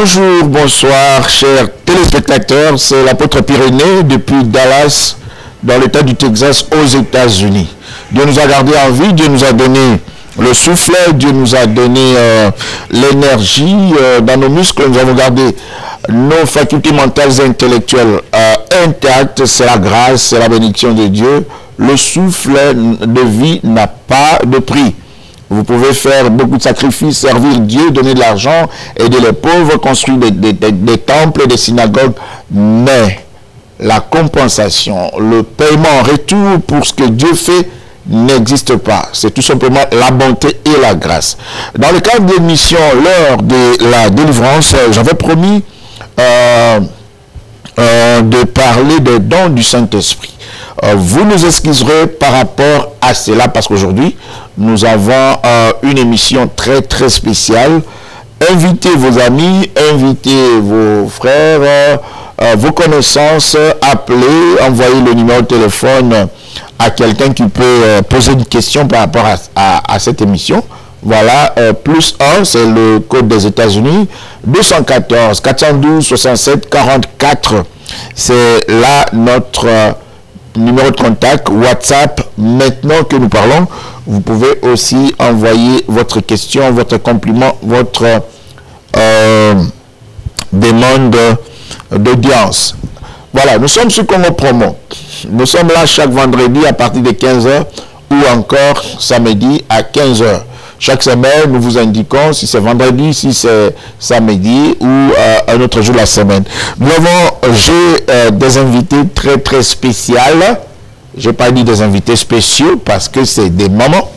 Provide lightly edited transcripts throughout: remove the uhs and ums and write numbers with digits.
Bonjour, bonsoir, chers téléspectateurs. C'est l'apôtre Pyrénées depuis Dallas, dans l'État du Texas, aux États-Unis. Dieu nous a gardé en vie, Dieu nous a donné le souffle, Dieu nous a donné l'énergie dans nos muscles. Nous avons gardé nos facultés mentales et intellectuelles intactes. C'est la grâce, c'est la bénédiction de Dieu. Le souffle de vie n'a pas de prix. Vous pouvez faire beaucoup de sacrifices, servir Dieu, donner de l'argent, aider les pauvres, construire des temples, des synagogues. Mais la compensation, le paiement en retour pour ce que Dieu fait n'existe pas. C'est tout simplement la bonté et la grâce. Dans le cadre de l'émission L'heure de la délivrance, j'avais promis de parler des dons du Saint-Esprit. Vous nous excuserez par rapport à cela parce qu'aujourd'hui, nous avons une émission très très spéciale. Invitez vos amis, invitez vos frères, vos connaissances, appelez, envoyez le numéro de téléphone à quelqu'un qui peut poser une question par rapport à cette émission. Voilà, +1, c'est le code des États-Unis, 214 412 67 44. C'est là notre numéro de contact, WhatsApp. Maintenant que nous parlons, vous pouvez aussi envoyer votre question, votre compliment, votre demande d'audience. Voilà, nous sommes sur Congo Promo. Nous sommes là chaque vendredi à partir de 15 h ou encore samedi à 15 h. Chaque semaine, nous vous indiquons si c'est vendredi, si c'est samedi ou un autre jour de la semaine. J'ai des invités très très spéciaux. Je n'ai pas dit des invités spéciaux parce que c'est des mamans,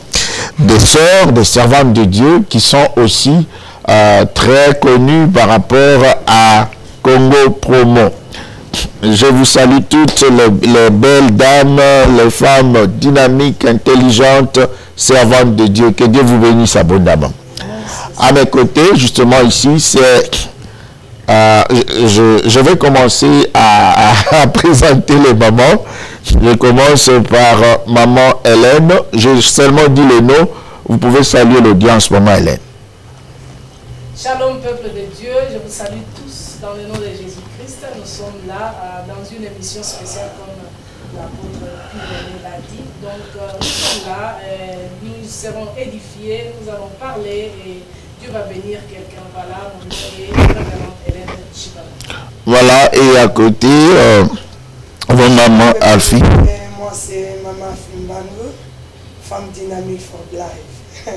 des sœurs, des servantes de Dieu qui sont aussi très connues par rapport à Congo Promo. Je vous salue toutes les belles dames, les femmes dynamiques, intelligentes, servantes de Dieu. Que Dieu vous bénisse abondamment. À mes côtés, justement ici, c'est... je vais commencer à présenter les mamans. Je commence par maman Hélène. J'ai seulement dit le nom. Vous pouvez saluer l'audience, maman Hélène. Shalom, peuple de Dieu. Je vous salue tous dans le nom de Jésus-Christ. Nous sommes là dans une émission spéciale comme l'apôtre Pyrénées l'a dit. Donc, nous sommes là, nous serons édifiés, nous allons parler et Dieu va bénir quelqu'un. Voilà, mon nom est Révérende Hélène Chibala. Voilà, et à côté, votre maman Alfie. Moi, c'est maman Fimbango, femme dynamique for life.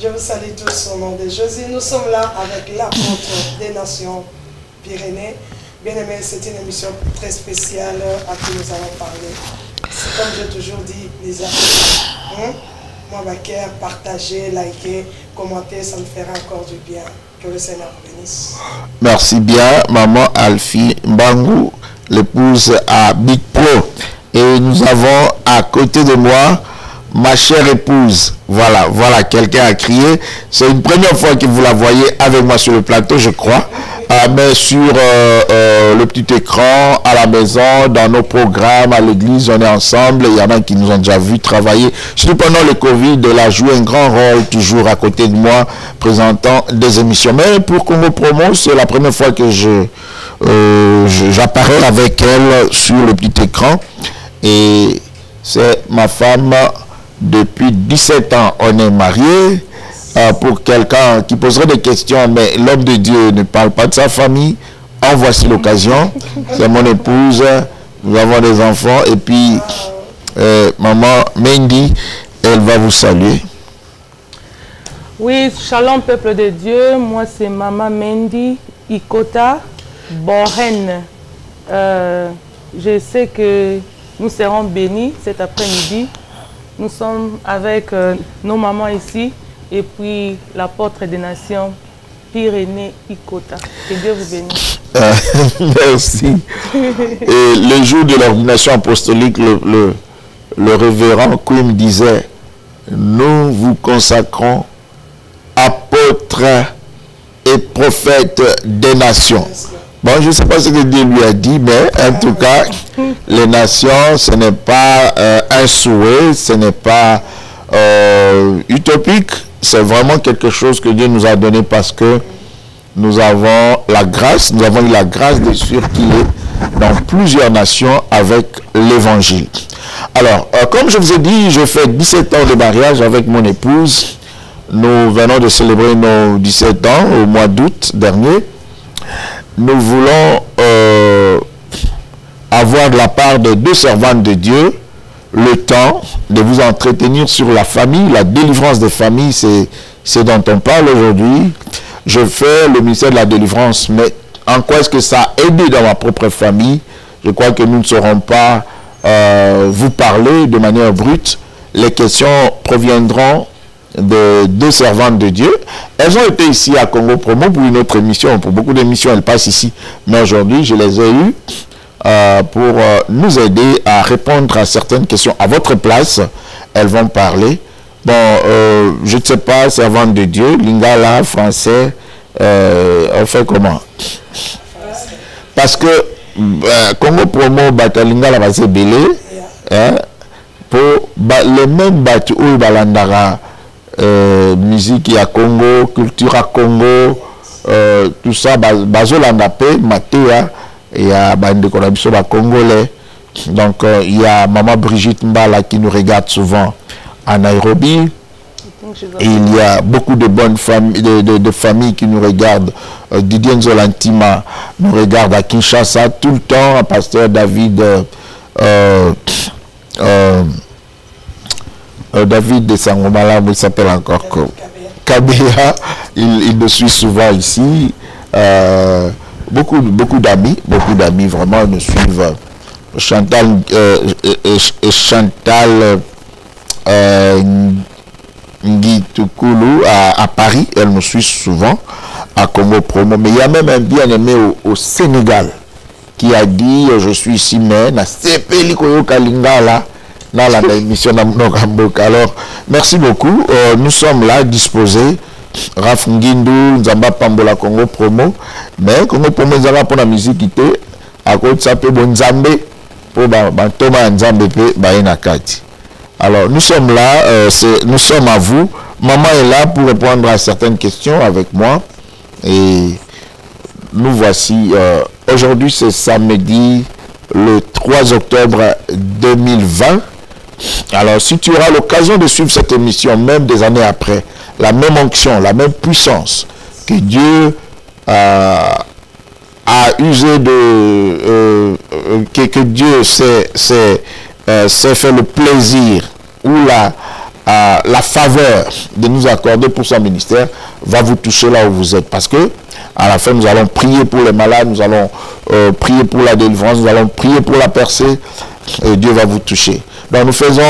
Je vous salue tous au nom de Jésus. Nous sommes là avec l'apôtre des nations Pyrénées. Bien aimé, c'est une émission très spéciale à qui nous allons parler. C'est comme j'ai toujours dit, les amis, moi, ma cœur, partager, liker, commenter, ça me fera encore du bien. Que le Seigneur vous bénisse. Merci bien, maman Alfie Mbangou, l'épouse à Big Pro. Et nous avons à côté de moi ma chère épouse. Voilà, voilà, quelqu'un a crié. C'est une première fois que vous la voyez avec moi sur le plateau, je crois. Mais sur le petit écran, à la maison, dans nos programmes, à l'église, on est ensemble. Il y en a qui nous ont déjà vu travailler. Surtout pendant le Covid, elle a joué un grand rôle, toujours à côté de moi, présentant des émissions. Mais pour Congo Promo, c'est la première fois que j'apparais avec elle sur le petit écran. Et c'est ma femme depuis 17 ans. On est mariés. Pour quelqu'un qui poserait des questions, mais l'homme de Dieu ne parle pas de sa famille, en voici l'occasion. C'est mon épouse, nous avons des enfants, et puis maman Mendy, elle va vous saluer. Oui, shalom peuple de Dieu, moi c'est maman Mendy Ikota Boren. Je sais que nous serons bénis cet après-midi. Nous sommes avec nos mamans ici. Et puis l'apôtre des nations, Pyrénées Ikota. Que Dieu vous bénisse. Merci. Et le jour de l'ordination apostolique, le révérend Quim disait, nous vous consacrons apôtres et prophètes des nations. Bon, je ne sais pas ce que Dieu lui a dit, mais en tout cas, les nations, ce n'est pas un souhait, ce n'est pas utopique. C'est vraiment quelque chose que Dieu nous a donné parce que nous avons la grâce, nous avons eu la grâce de circuler dans plusieurs nations avec l'évangile. Alors, comme je vous ai dit, je fais 17 ans de mariage avec mon épouse. Nous venons de célébrer nos 17 ans au mois d'août dernier. Nous voulons avoir de la part de deux servantes de Dieu le temps de vous entretenir sur la famille, la délivrance des familles, c'est dont on parle aujourd'hui. Je fais le ministère de la délivrance, mais en quoi est-ce que ça a aidé dans ma propre famille? Je crois que nous ne saurons pas vous parler de manière brute. Les questions proviendront de deux servantes de Dieu. Elles ont été ici à Congo Promo pour une autre émission. Pour beaucoup d'émissions, elles passent ici. Mais aujourd'hui, je les ai eues pour nous aider à répondre à certaines questions. À votre place, elles vont parler. Bon, je ne sais pas, servante de Dieu, lingala, français, on fait comment? Parce que Congo Promo, lingala va se belé, pour les mêmes bâtis où balandara, musique à Congo, culture à Congo, tout ça, bazolanda pe, matéa, il y a bande congolais. Donc il y a maman Brigitte Mbala qui nous regarde souvent à Nairobi. Et il y a beaucoup de bonnes familles, de familles qui nous regardent. Didier Nzolantima nous regarde à Kinshasa tout le temps. Pasteur David David de Sangomala, il s'appelle encore Kabea. Il nous suit souvent ici. Beaucoup d'amis vraiment nous suivent. Chantal Ngitoukulu à Paris, elle nous suit souvent à Congo Promo. Mais il y a même un bien-aimé au Sénégal qui a dit je suis ici mais na sepeli koyo kalingala dans la émission d'Amnokamboka. Alors merci beaucoup. Nous sommes là disposés. Raf Ngindu, Nzamba Pambola Congo Promo. Mais Congo Promo Nzamba pour la musique qui était à côté de ça peut bon Nzambe pour Thomas Nzambe pe Bayenakati. Alors nous sommes là, nous sommes à vous. Maman est là pour répondre à certaines questions avec moi. Et nous voici. Aujourd'hui c'est samedi le 3 octobre 2020. Alors si tu auras l'occasion de suivre cette émission, même des années après, la même onction, la même puissance que Dieu a usé de... que Dieu s'est fait le plaisir ou la faveur de nous accorder pour son ministère, va vous toucher là où vous êtes. Parce que à la fin, nous allons prier pour les malades, nous allons prier pour la délivrance, nous allons prier pour la percée, et Dieu va vous toucher. Donc nous faisons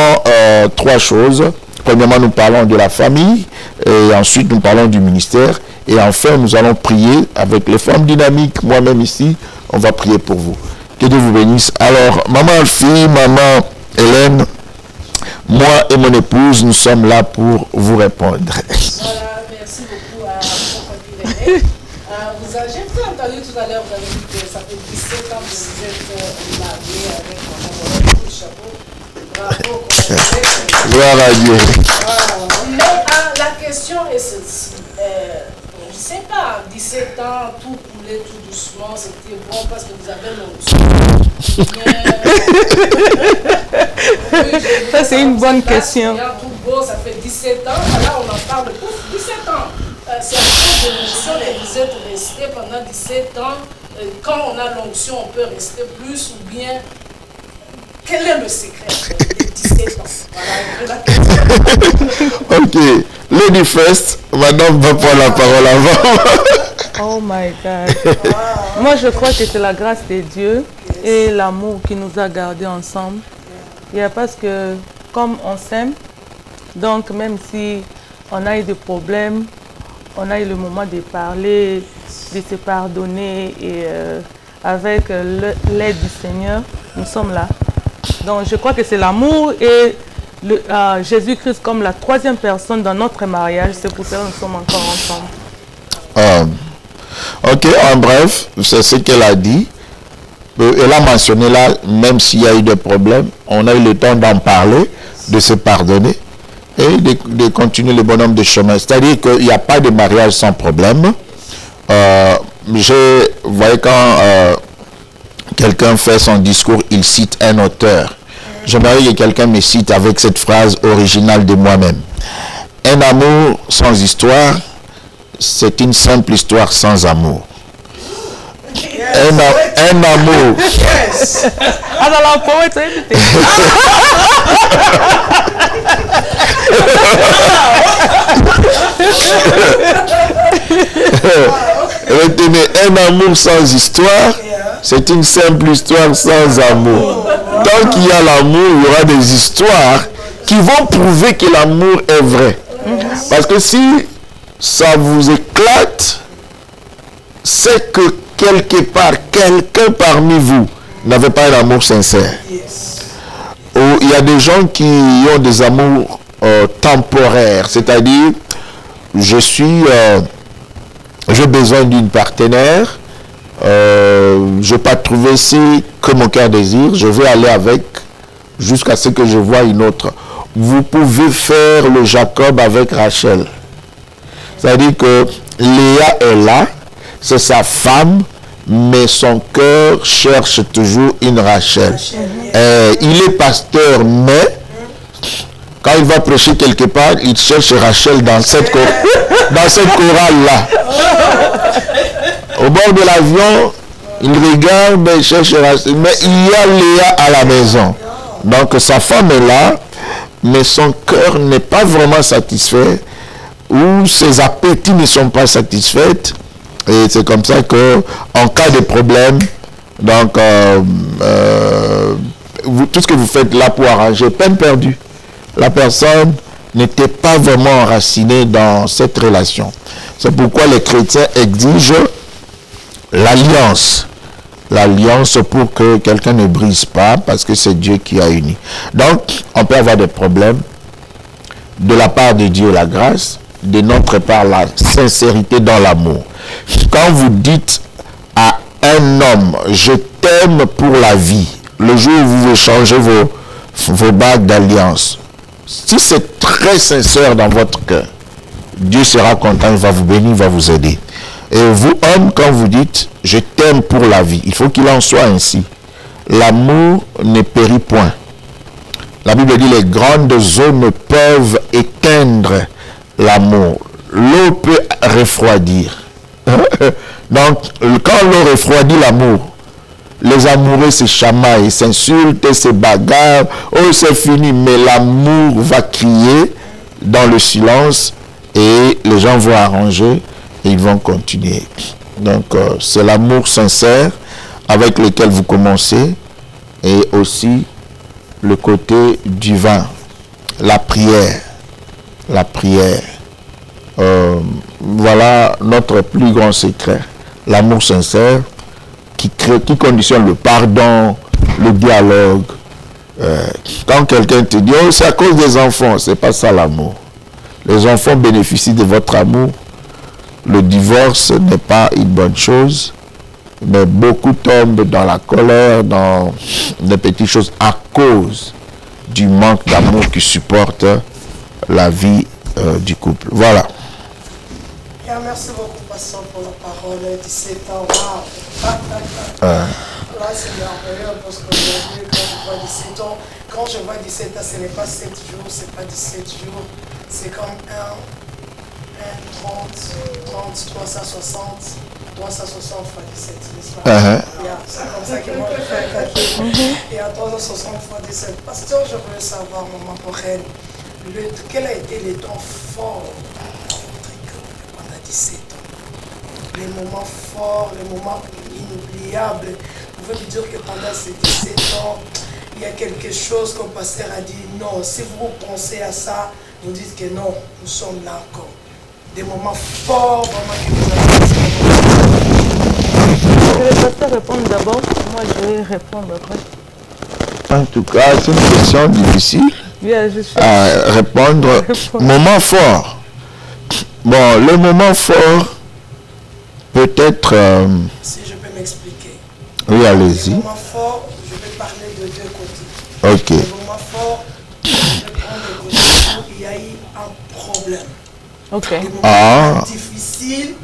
trois choses. Premièrement, nous parlons de la famille, et ensuite nous parlons du ministère, et enfin nous allons prier avec les femmes dynamiques. Moi-même ici, on va prier pour vous. Que Dieu vous bénisse. Alors, maman Alfie, maman Hélène, moi et mon épouse, nous sommes là pour vous répondre. Voilà, merci beaucoup à Papa Pyrénées. J'ai entendu tout à l'heure, vous avez dit que ça fait 17 ans que vous êtes mariés avec maman. Voilà, le chapeau. Bravo. Gloire à Dieu. Mais la question est celle-ci. Je ne sais pas, 17 ans, tout coulait tout doucement, c'était bon parce que vous avez l'onction. Ça, c'est une bonne question. Tout beau, ça fait 17 ans, là on en parle de 17 ans. C'est à cause de l'onction et vous êtes restés pendant 17 ans. Quand on a l'onction, on peut rester plus ou bien. Quel est le secret de 17 ans? Voilà la question. Ok. Lady first, madame va prendre la parole avant. Oh my God. Moi, je crois que c'est la grâce de Dieu et l'amour qui nous a gardés ensemble. Il y a parce que, comme on s'aime, donc même si on a eu des problèmes, on a eu le moment de parler, de se pardonner et avec l'aide du Seigneur, nous sommes là. Donc je crois que c'est l'amour et Jésus-Christ comme la troisième personne dans notre mariage. C'est pour ça que nous sommes encore ensemble. Ok, en bref, c'est ce qu'elle a dit. Elle a mentionné là, même s'il y a eu des problèmes, on a eu le temps d'en parler, de se pardonner et de continuer le bonhomme de chemin. C'est-à-dire qu'il n'y a pas de mariage sans problème. Vous voyez, quand quelqu'un fait son discours, il cite un auteur. J'aimerais que quelqu'un me cite avec cette phrase originale de moi-même. Un amour sans histoire, c'est une simple histoire sans amour. Un amour. Yes. Alors, la poète, invité. Retenez, un amour sans histoire, c'est une simple histoire sans amour. Tant qu'il y a l'amour, il y aura des histoires qui vont prouver que l'amour est vrai. Parce que si ça vous éclate, c'est que quelque part, quelqu'un parmi vous n'avait pas un amour sincère. Ou il y a des gens qui ont des amours temporaires, c'est-à-dire, j'ai besoin d'une partenaire, je n'ai pas trouvé ce que mon cœur désire, je vais aller avec jusqu'à ce que je voie une autre. Vous pouvez faire le Jacob avec Rachel. C'est-à-dire que Léa est là, c'est sa femme, mais son cœur cherche toujours une Rachel. Il est pasteur, mais quand il va prêcher quelque part, il cherche Rachel dans cette chorale-là. Au bord de l'avion, il regarde, il cherche Rachel, mais il y a Léa à la maison. Donc sa femme est là, mais son cœur n'est pas vraiment satisfait, ou ses appétits ne sont pas satisfaits. Et c'est comme ça que, en cas de problème, donc tout ce que vous faites là pour arranger, peine perdue. La personne n'était pas vraiment enracinée dans cette relation. C'est pourquoi les chrétiens exigent l'alliance. L'alliance pour que quelqu'un ne brise pas, parce que c'est Dieu qui a uni. Donc, on peut avoir des problèmes. De la part de Dieu, la grâce. De notre part, la sincérité dans l'amour. Quand vous dites à un homme, je t'aime pour la vie, le jour où vous échangez vos bagues d'alliance, si c'est très sincère dans votre cœur, Dieu sera content, il va vous bénir, il va vous aider. Et vous, hommes, quand vous dites, je t'aime pour la vie, il faut qu'il en soit ainsi. L'amour ne périt point. La Bible dit, les grandes eaux ne peuvent éteindre l'amour. L'eau peut refroidir. Donc, quand l'eau refroidit l'amour, les amoureux se chamaillent, s'insultent, se bagarrent. Oh, c'est fini. Mais l'amour va crier dans le silence et les gens vont arranger et ils vont continuer. Donc, c'est l'amour sincère avec lequel vous commencez et aussi le côté divin, la prière. La prière. Voilà notre plus grand secret. L'amour sincère qui conditionne le pardon, le dialogue. Quand quelqu'un te dit, oh, c'est à cause des enfants, c'est pas ça l'amour. Les enfants bénéficient de votre amour. Le divorce n'est pas une bonne chose, mais beaucoup tombent dans la colère, dans des petites choses à cause du manque d'amour qui supporte la vie du couple. Voilà. Bien, merci beaucoup, pasteur, pour la parole. 17 ans, waouh. Là, c'est merveilleux parce qu'aujourd'hui, quand je vois 17 ans, quand je vois 17 ans, ce n'est pas 7 jours, c'est pas 17 jours, c'est comme 360 fois 17, n'est-ce pas? C'est comme ça que moi je fais un calcul. Et à 360 fois 17. Pasteur, je voulais savoir, maman Borel, quel a été les temps forts dans votre cœur pendant 17 ans? Les moments forts, les moments inoubliables. Vous pouvez me dire que pendant ces 17 ans, il y a quelque chose que le pasteur a dit, non, si vous pensez à ça, vous dites que non, nous sommes là encore. Des moments forts, vraiment, que vous avez dit. Le pasteur répond d'abord, moi je vais répondre après. En tout cas, c'est une question difficile à répondre. Moment fort. Bon, le moment fort, peut-être... Si je peux m'expliquer. Oui, allez-y. Le moment fort, je vais parler de deux côtés. Ok. Le moment fort, je vais prendre le côté où il y a eu un problème. Ok. Des moments difficiles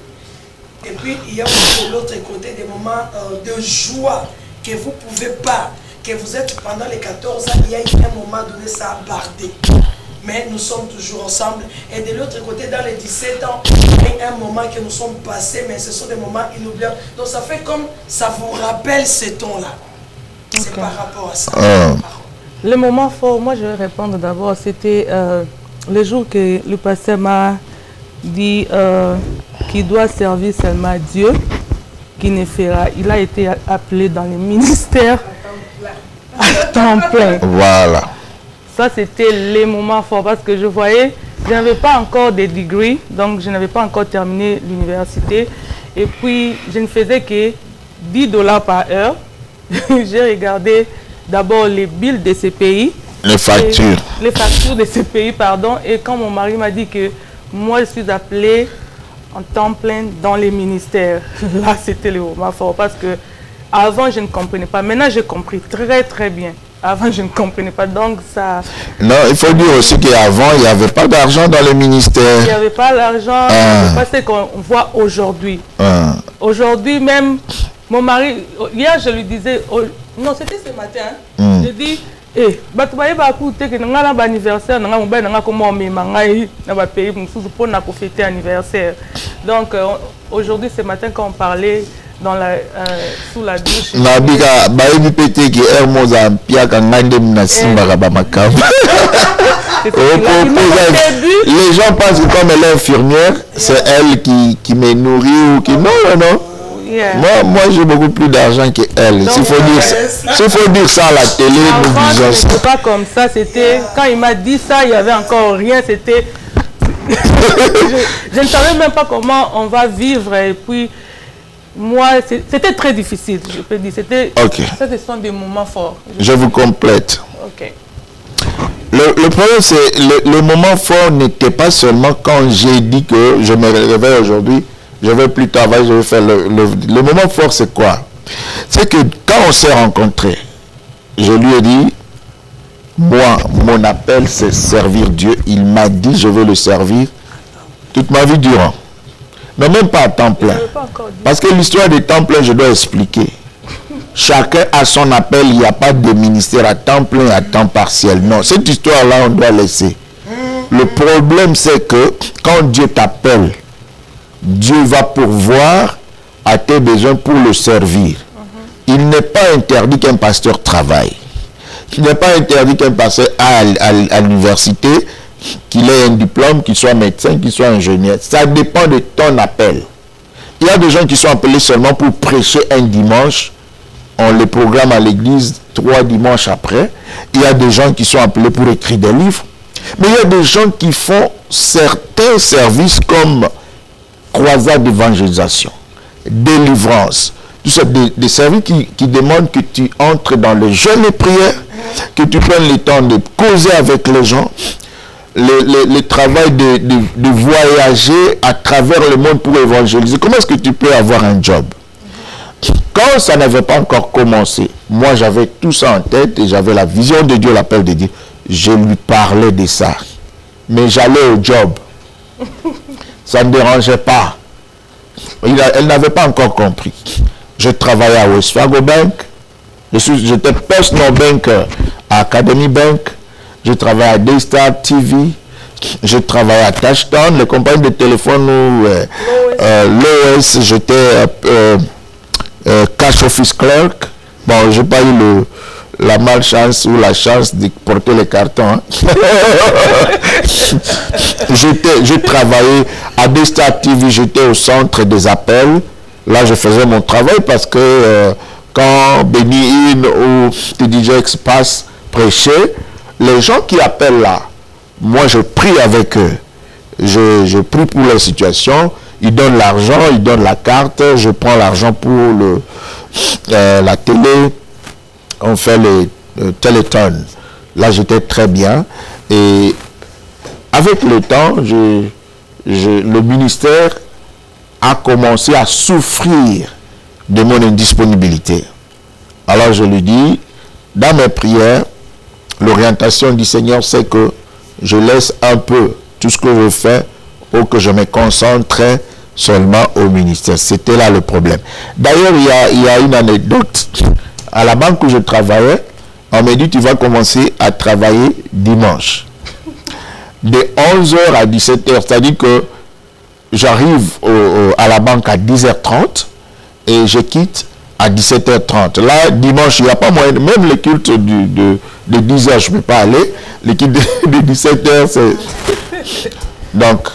Et puis, il y a aussi de l'autre côté des moments de joie que vous ne pouvez pas, que vous êtes pendant les 14 ans, il y a un moment donné, ça a bardé. Mais nous sommes toujours ensemble. Et de l'autre côté, dans les 17 ans, il y a un moment que nous sommes passés, mais ce sont des moments inoubliables. Donc ça fait comme ça vous rappelle ces temps-là. C'est par rapport à ça. Le moment fort, moi je vais répondre d'abord, c'était le jour que le pasteur m'a dit qu'il doit servir seulement Dieu, qu'il ne fera. Il a été appelé dans les ministères à temps plein. Voilà. Ça, c'était les moments forts parce que je voyais, je n'avais pas encore de degrés, donc je n'avais pas encore terminé l'université. Et puis, je ne faisais que $10 par heure. J'ai regardé d'abord les bills de ces pays. Les factures. Les factures de ces pays, pardon. Et quand mon mari m'a dit que moi, je suis appelée en temps plein dans les ministères, là, c'était le moment fort parce que avant, je ne comprenais pas. Maintenant, j'ai compris très, très bien. Avant, je ne comprenais pas, donc ça... Non, il faut dire aussi qu'avant, il n'y avait pas d'argent dans les ministères. Il n'y avait pas l'argent, pas ce qu'on voit aujourd'hui. Aujourd'hui même, mon mari, hier je lui disais, non c'était ce matin, je dis, bato bayeba kuté que nga na anniversaire nga mobile nga comment on me mangai na ba pays mususu pour na fêter anniversaire. Donc aujourd'hui ce matin quand on parlait dans la sous la douche. Nabika baebi pété qui Hermosa piaka ngande na simba ba makam. Les gens pensent que comme elle est infirmière, c'est elle qui me nourrit ou qui non. Yeah. Moi j'ai beaucoup plus d'argent qu'elle. S'il faut dire ça à la télé, nous disons ça. C'était pas comme ça, c'était quand il m'a dit ça, il y avait encore rien, c'était je ne savais même pas comment on va vivre et puis moi c'était très difficile, je peux dire, c'était ça, ce sont des moments forts. Je vous complète. OK. Le problème c'est le moment fort n'était pas seulement quand j'ai dit que je me réveille aujourd'hui. Je vais plus travailler, je vais faire le moment fort, c'est quoi? C'est que quand on s'est rencontrés, je lui ai dit, moi, mon appel, c'est servir Dieu. Il m'a dit, je veux le servir toute ma vie durant. Mais même pas à temps plein. Parce que l'histoire des temps plein, je dois expliquer. Chacun a son appel, il n'y a pas de ministère à temps plein et à temps partiel. Non, cette histoire-là, on doit laisser. Le problème, c'est que quand Dieu t'appelle, Dieu va pourvoir à tes besoins pour le servir. Il n'est pas interdit qu'un pasteur travaille. Il n'est pas interdit qu'un pasteur aille à l'université, qu'il ait un diplôme, qu'il soit médecin, qu'il soit ingénieur. Ça dépend de ton appel. Il y a des gens qui sont appelés seulement pour prêcher un dimanche. On les programme à l'église 3 dimanches après. Il y a des gens qui sont appelés pour écrire des livres. Mais il y a des gens qui font certains services comme croisade d'évangélisation, délivrance, tout ça, des services qui demandent que tu entres dans le jeûne et prière, que tu prennes le temps de causer avec les gens, le travail de voyager à travers le monde pour évangéliser. Comment est-ce que tu peux avoir un job? Quand ça n'avait pas encore commencé, moi j'avais tout ça en tête et j'avais la vision de Dieu, l'appel de Dieu. Je lui parlais de ça. Mais j'allais au job. Ça ne dérangeait pas. Elle n'avait pas encore compris. Je travaillais à West Fargo Bank. J'étais personal banker à Academy Bank. Je travaillais à Daystar TV. Je travaillais à Touchdown, les compagnies de téléphone où l'OS, j'étais cash office clerk. Bon, je n'ai pas eu la malchance ou la chance de porter les cartons. Hein. Je travaillais à Daystar TV, j'étais au centre des appels. Là, je faisais mon travail parce que quand Benny Hinn ou TDJ Express prêchaient, les gens qui appellent là, moi je prie avec eux. Je prie pour leur situation. Ils donnent l'argent, ils donnent la carte. Je prends l'argent pour la télé. On fait les téléthons. Là, j'étais très bien. Et avec le temps, le ministère a commencé à souffrir de mon indisponibilité. Alors, je lui dis, dans mes prières, l'orientation du Seigneur, c'est que je laisse un peu tout ce que je fais pour que je me concentre seulement au ministère. C'était là le problème. D'ailleurs, il y a une anecdote. À la banque où je travaillais, on m'a dit, tu vas commencer à travailler dimanche. De 11h à 17h, c'est-à-dire que j'arrive à la banque à 10h30 et je quitte à 17h30. Là, dimanche, il n'y a pas moyen, même le culte de 10h, je ne peux pas aller. Le culte de 17h, c'est... Donc,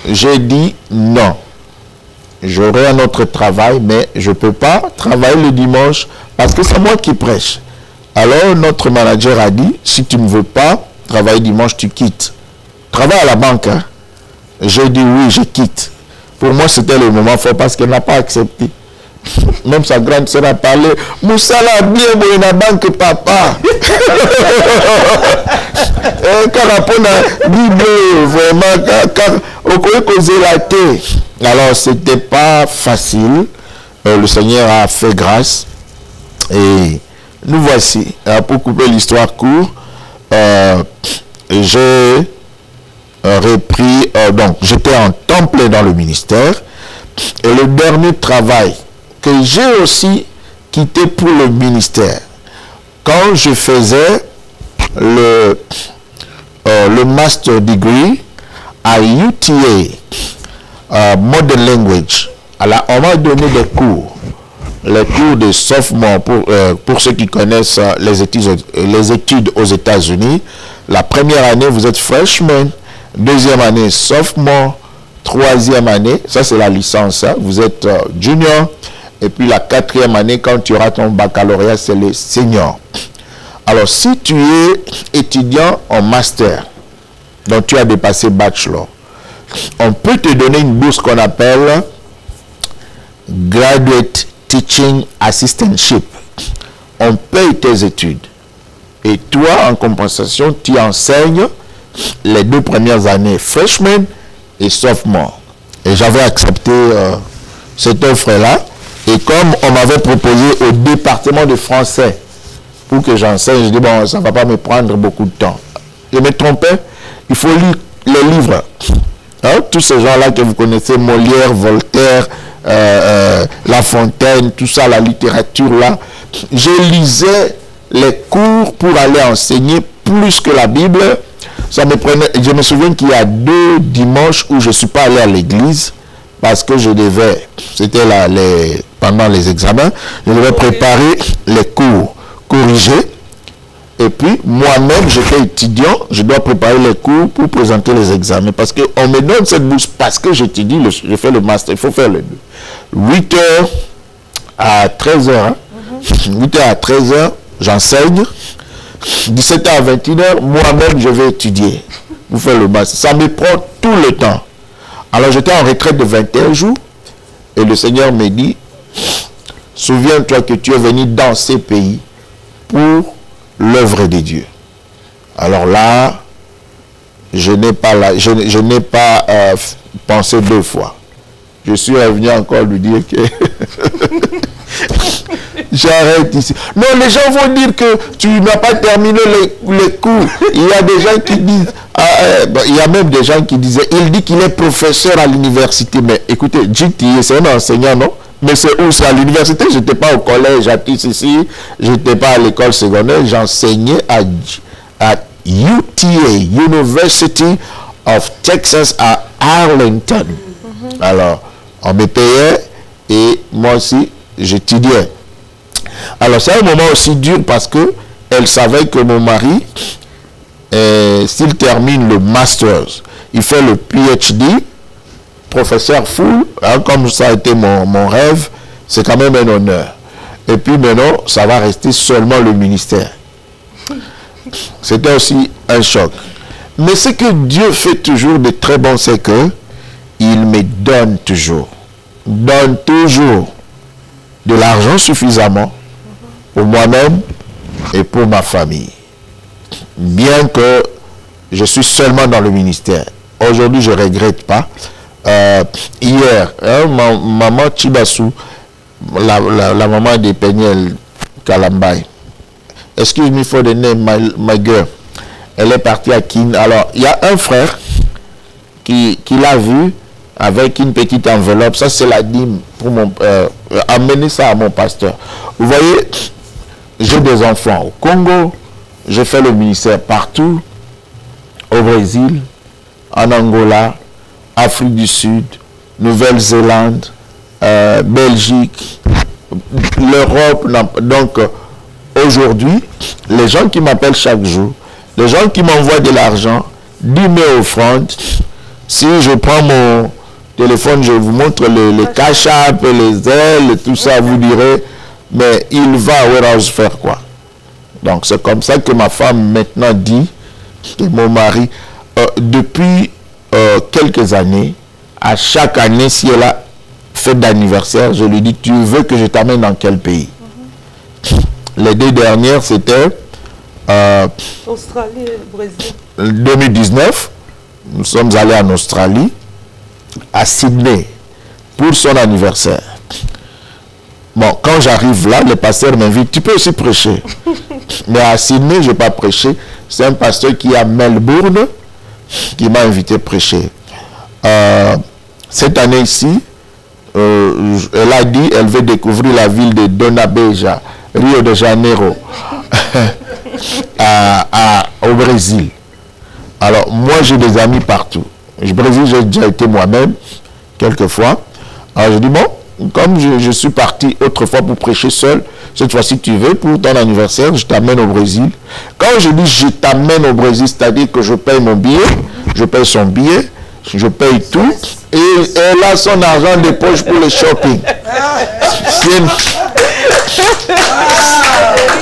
j'ai dit non. J'aurai un autre travail, mais je ne peux pas travailler le dimanche parce que c'est moi qui prêche. Alors, notre manager a dit, si tu ne veux pas travailler dimanche, tu quittes. Travaille à la banque. Hein? J'ai dit oui, je quitte. Pour moi, c'était le moment fort parce qu'elle n'a pas accepté. Même sa grande sœur a parlé. Moussala, bien, bon, la banque, papa. Car après, la Bible, vraiment, car on peut causer la tête. Alors, c'était pas facile. Le Seigneur a fait grâce. Et nous voici. Pour couper l'histoire courte, j'ai repris, donc j'étais en temps plein dans le ministère. Et le dernier travail que j'ai aussi quitté pour le ministère, quand je faisais le master degree à UTA, Modern Language, alors on m'a donné des cours, les cours de sophomore, pour ceux qui connaissent les études aux États-Unis. La première année, vous êtes freshman, deuxième année, sophomore, troisième année, ça c'est la licence, hein, vous êtes junior, et puis la quatrième année, quand tu auras ton baccalauréat, c'est le senior. Alors, si tu es étudiant en master, donc tu as dépassé bachelor, on peut te donner une bourse qu'on appelle Graduate Teaching Assistantship. On paye tes études. Et toi, en compensation, tu enseignes les 2 premières années, freshman et sophomore. Et j'avais accepté cette offre-là. Et comme on m'avait proposé au département de français pour que j'enseigne, je dis, bon, ça ne va pas me prendre beaucoup de temps. Je me trompais, il faut lire les livres. Hein? Tous ces gens-là que vous connaissez, Molière, Voltaire, La Fontaine, tout ça, la littérature là. Je lisais les cours pour aller enseigner plus que la Bible. Ça me prenait, je me souviens qu'il y a 2 dimanches où je ne suis pas allé à l'église parce que je devais, c'était pendant les examens, je devais préparer les cours, corriger. Et puis, moi-même, j'étais étudiant, je dois préparer les cours pour présenter les examens. Parce qu'on me donne cette bourse parce que j'étudie, je fais le master, il faut faire les 2. 8h à 13h, hein? 8h à 13h, j'enseigne. 17h à 21h, moi-même, je vais étudier pour faire le master. Ça me prend tout le temps. Alors, j'étais en retraite de 21 jours. Et le Seigneur me dit, souviens-toi que tu es venu dans ces pays pour l'œuvre de Dieu. Alors là, je n'ai pas pensé 2 fois. Je suis revenu encore lui dire que j'arrête ici. Non, les gens vont dire que tu n'as pas terminé les cours. Il y a des gens qui disent, il y a même des gens qui disaient, il dit qu'il est professeur à l'université. Mais écoutez, JTA, c'est un enseignant, non? Mais c'est où? C'est à l'université. Je n'étais pas au collège à TCC, je n'étais pas à l'école secondaire, j'enseignais à UTA, University of Texas à Arlington. Alors, on me payait et moi aussi, j'étudiais. Alors, c'est un moment aussi dur parce que elle savait que mon mari, s'il termine le Masters, il fait le PhD, professeur full, hein, comme ça a été mon rêve, c'est quand même un honneur. Et puis maintenant, ça va rester seulement le ministère. C'était aussi un choc. Mais ce que Dieu fait toujours de très bon, c'est que il me donne toujours de l'argent suffisamment pour moi-même et pour ma famille. Bien que je suis seulement dans le ministère. Aujourd'hui, je ne regrette pas. Hier, hein, maman Chibassou, la maman de Peniel Kalambay, excuse me for the name, my girl, elle est partie à Kin. Alors, il y a un frère qui l'a vu avec une petite enveloppe. Ça, c'est la dîme pour mon... amener ça à mon pasteur. Vous voyez, j'ai des enfants au Congo, j'ai fait le ministère partout, au Brésil, en Angola, Afrique du Sud, Nouvelle-Zélande, Belgique, l'Europe. Donc, aujourd'hui, les gens qui m'appellent chaque jour, les gens qui m'envoient de l'argent, 10 000 offrandes, si je prends mon téléphone, je vous montre les cash app, les ailes, tout ça, vous direz, mais il va à Warehouse faire quoi? Donc, c'est comme ça que ma femme maintenant dit, que mon mari, depuis quelques années, à chaque année, si elle a fête d'anniversaire, je lui dis, tu veux que je t'amène dans quel pays? Les 2 dernières, c'était Australie et Brésil. 2019, nous sommes allés en Australie, à Sydney, pour son anniversaire. Bon, quand j'arrive là, le pasteur m'invite, tu peux aussi prêcher. Mais à Sydney, je n'ai pas prêché. C'est un pasteur qui est à Melbourne qui m'a invité à prêcher. Cette année ici, elle a dit, elle veut découvrir la ville de Dona Beja, Rio de Janeiro, au Brésil. Alors, moi, j'ai des amis partout. Au Brésil, j'ai déjà été moi-même, quelquefois. Alors, je dis, bon, comme je suis parti autrefois pour prêcher seul, cette fois-ci, tu veux, pour ton anniversaire, je t'amène au Brésil. Quand je dis je t'amène au Brésil, c'est-à-dire que je paye mon billet, je paye son billet, je paye tout, et elle a son argent de poche pour le shopping.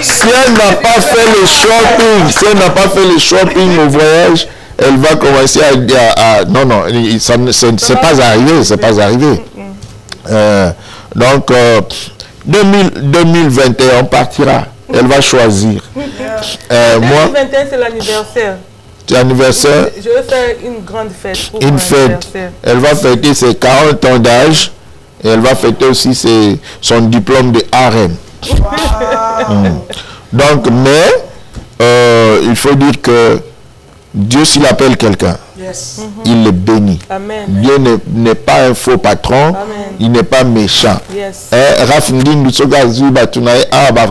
Si elle n'a pas fait le shopping, si elle n'a pas fait le shopping au voyage, elle va commencer à non, non, c'est pas arrivé, c'est pas arrivé. Donc, 2021, on partira. Elle va choisir. Moi, 2021, c'est l'anniversaire. C'est l'anniversaire. Je vais faire une grande fête. Une fête. Elle va fêter ses 40 ans d'âge. Et elle va fêter aussi son diplôme de RM. Donc, mais, il faut dire que Dieu, s'il appelle quelqu'un, il le bénit. Amen. Dieu n'est pas un faux patron. Amen. Il n'est pas méchant. Yes. Raf Ndin, nous sommes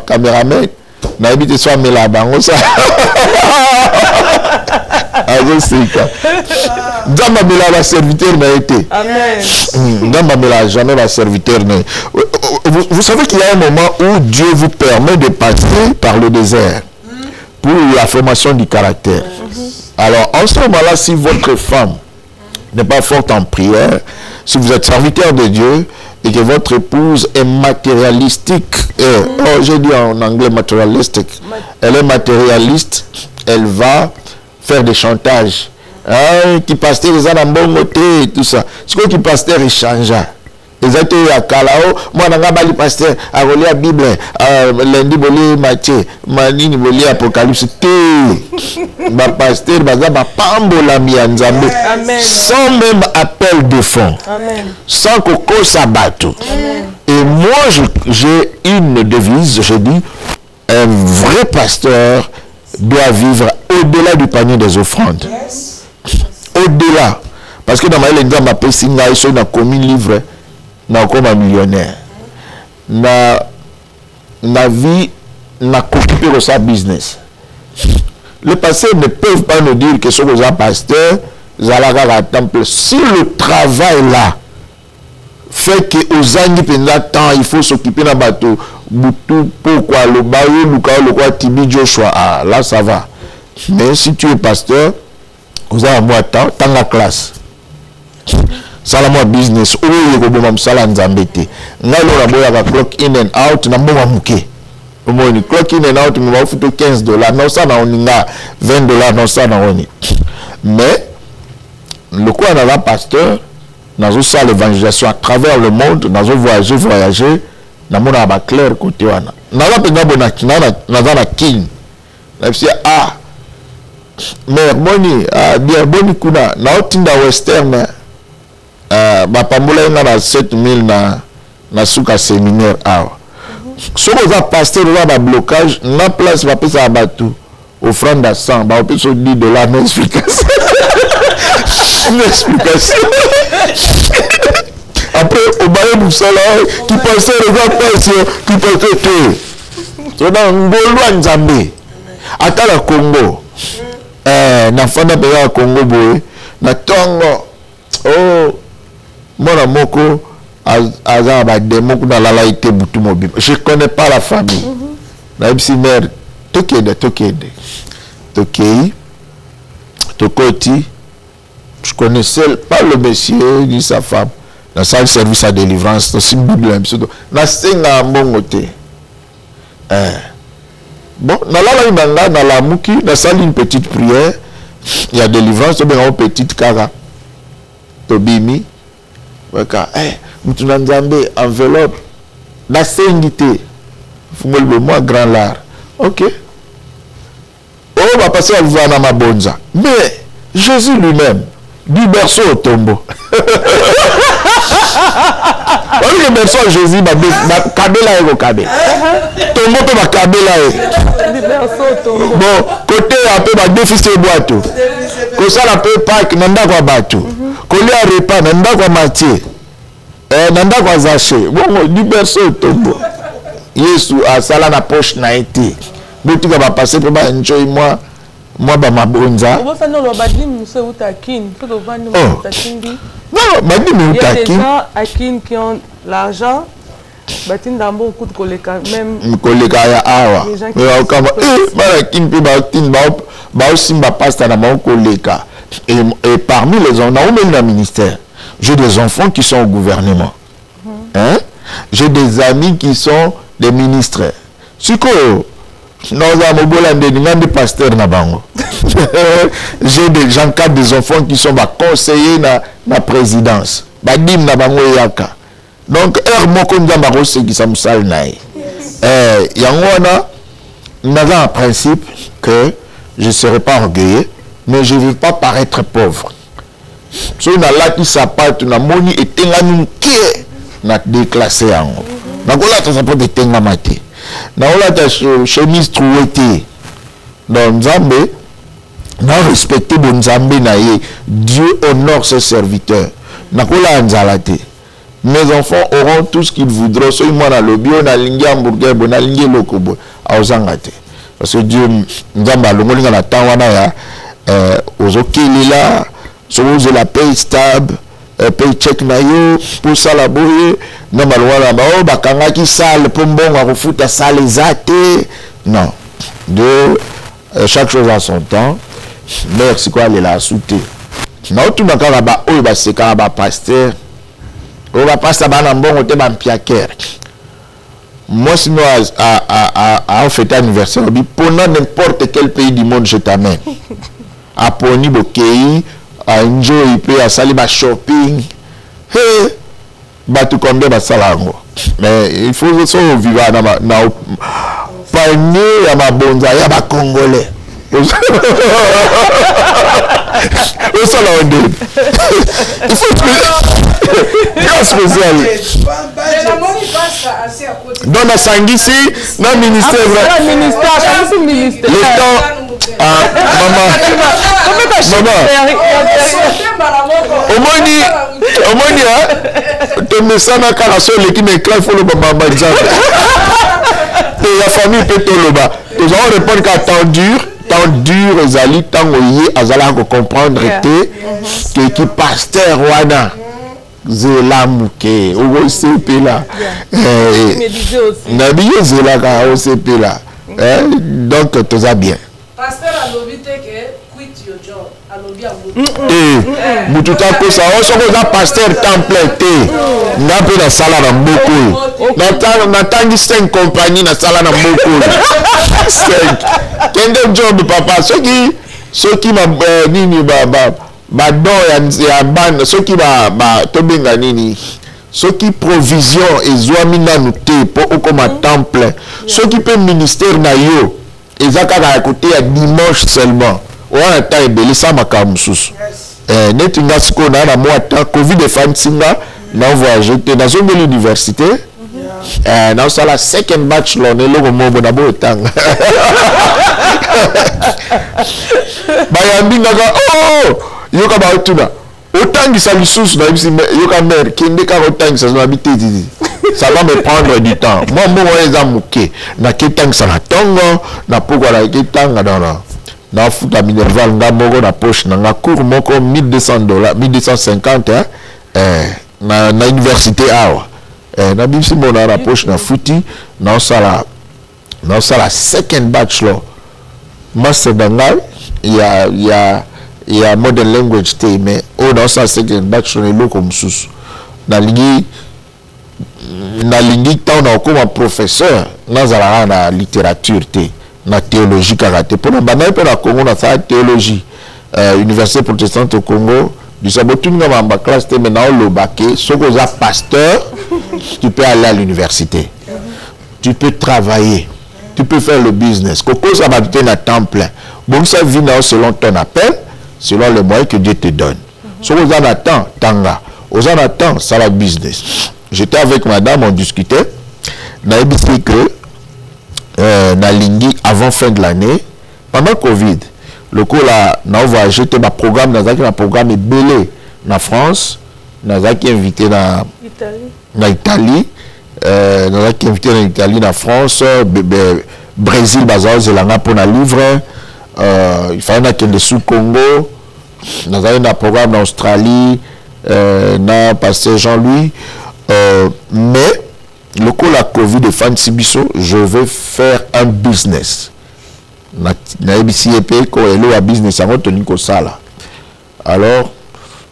caméraman. Na habité soit mais là bango ça. Dama bela la serviteur n'a été. Amen. Dama bela jamais la serviteur n'a. Vous savez qu'il y a un moment où Dieu vous permet de passer par le désert pour la formation du caractère. Alors en ce moment-là, si votre femme n'est pas forte en prière, si vous êtes serviteur de Dieu et que votre épouse est matérialistique, j'ai dit en anglais matérialistique, elle est matérialiste, elle va faire des chantages. Qui pasteur les anambongoté et tout ça. Ce que qui pasteur il changea. Les athées à Kalao, moi n'a pas pasteur à relire la Bible, lundi bolé Matthieu, manini bolé Apocalypse, ma pasteur baza ba pambola mianzambe, sans même appel de fond, sans coco sabato. Et moi j'ai une devise, je dis, un vrai pasteur doit vivre au-delà du panier des offrandes. Au-delà. Parce que dans ma langue, ma pessinga, ils ont commis livre. Comme un millionnaire. Na vie, na occupé de sa business. Les pasteurs ne peuvent pas nous dire que ce que les pasteurs, si le travail là fait que aux années temps, il faut s'occuper d'un bateau, pourquoi le bateau, le quoi, Tibi Joshua, ah, là ça va. Mais si tu es pasteur, vous avez un mois de temps, dans la classe. Salamo business ou yeko sala nzambete ngalo na boya ka clock in and out na mbonga muke omoni clock in and out mwa futo $15 non ça na oninga $20 non ça na oni mais le quoi na la pasteur nazo ça l'évangélisation à travers le monde nazo voyager na mona ba clair côté wana na la penga bonaki na za na king na psia mais boni bien boni kuna na otinda western bapambola na 7000 na suka séminaire awa soko za pasteur ba blocage na place va pesa abatu offrande à 100 ba opesa $10 na explication. Une explication. musala qui pensait qui pensait tout dans ngolwa nzambe ata la Congo na fanda pe ya Congo boy na tongo mona moko aza ba demo kuna la laité butu mobile je connais pas la famille na ibsimer tokede tokoti je connaissais pas le monsieur ni sa femme dans sa service à délivrance dans une bible na senga mbongote bon na la muki na salle une petite prière il y a délivrance bien une petite kara tobimi waka mutuna nzambe enveloppe na sengité fungol be moi grand lard OK va passer à voir dans ma bonza mais Jésus lui-même du berceau au tombeau le berceau à Jésus kabela ego kabe tombeau peut ma kabela bon côté un peu ma déficit boato ko ça la peut pas nanda kwa batu ko lui a repas nanda kwa matier nanda kwa zaché bon du berceau au tombeau Yesu a sala na poche na été botika va passer pour ba enjoy moi ba mabonza on va faire le badlim musa utakin tout le vendre utakin non badlim utakin il y a des gens à kin qui ont l'argent batin dambo coup de koleka même koleka ya awa mais kama bara kin pe ba tin ba simba pasta na ba koleka et parmi les on a même le ministère j'ai des enfants qui sont au gouvernement hein j'ai des amis qui sont des ministres siko j'ai des enfants qui sont conseillers na présidence badim na bango yaka donc moko nzamba rose qui ça musal nae yangona naza un principe que je serai pas orgueilleux mais je veux pas paraître pauvre so na laki sapato na moni etengani ke na déclassé yango na kola ta sapato etenga mate na ola ta chemise trouée dans Nzambe na respecter bon Nzambe na ye Dieu honore ses serviteurs na kola nzalate mes enfants auront tout ce qu'ils voudront so moi na lobi on a lingi hamburger bon na lingi lokobo aozangate parce que Dieu Nzambe alongolinga na temps wana ya ozokelela so vous la paye stable paycheck na yo pour ça la boye na malwala ba o bakanga ki sale pour mbongo akufuta sale zate non de chaque chose en son temps merci quoi aller la souter na otuna kala ba o ba seka ba pasteur o ba pasteur ba na mbongo te ba mpiaker moi sinon à fêter anniversaire pendant n'importe quel pays du monde je t'amène à poni bokei à enjoy pe à salir ba shopping batu combien ba salango mais il faut so vivre na panier ya mabonza ya ba congolais il faut spécial dans la sangisi dans le ministère le temps omoni tomesana kala so leki na éclat faut le baba et la famille peut toloba nous allons répondre qu'à temps dur ezali tango ye azala ko comprendre que qui pasteur wana zela muke o sepela na biye zela ka o sepela donc tout ça bien pasteur alobi te que quit your job alobi mututa ko sa o soko za pasteur temple te na pe na sala na mboko na tangi 5 compagnie na sala na mboko 5 kende job papa soki ma nini ba do ya ban soki ba tobenga nini soki provision ezwami nanu te po okoma temple soki pe ministère na yo ezaka ya côté ya dimanche seulement wana ta ebeli sa makamususu neti nga siko na moi ta covid efansinga na voyager te na zongo l'université na sala second bachelor ne logo mobo na bo tanga bayambi ngaka yoka ba otuna Autant que ça lui sousse, ça va me prendre du temps. Moi, je suis na ketang ça na tongo, na poko la ketang na futa minerval nga mogo na poche na cours moko $1200, 1250 na université awa. Na bimsi mona na poche na futi na sala second bachelor. Master d'angal, il y a modern language te mais on a ça second bachelor le comme sous. Na lingi tant na comme professeur na la littérature te na théologie karaté pour na bana pe na Congo na ça théologie université protestante au Congo du sabotuni na ba classe te maintenant le baké soko za pasteur tu peux aller à l'université tu peux travailler tu peux faire le business koko ça va te na temps plein bon ça vit selon ton appel selon les moyens que Dieu te donne soko za na temps tanga aux en attend ça la business. J'étais avec madame, on discutait. Na dit que na lingi avant fin de l'année, pendant Covid, le coup là, na voyagé un programme, un programme belé na France, na qui invité na Italie, na qui invité na Italie, na France, Brésil, Bazao, Zelanga pour na livre, il fallait que le sous Congo, na un programme en Australie. Na pasteur Jean-Louis mais le coup la Covid de Fan Sibiso je veux faire un business na BCP ko elo a business en tenu ko sala alors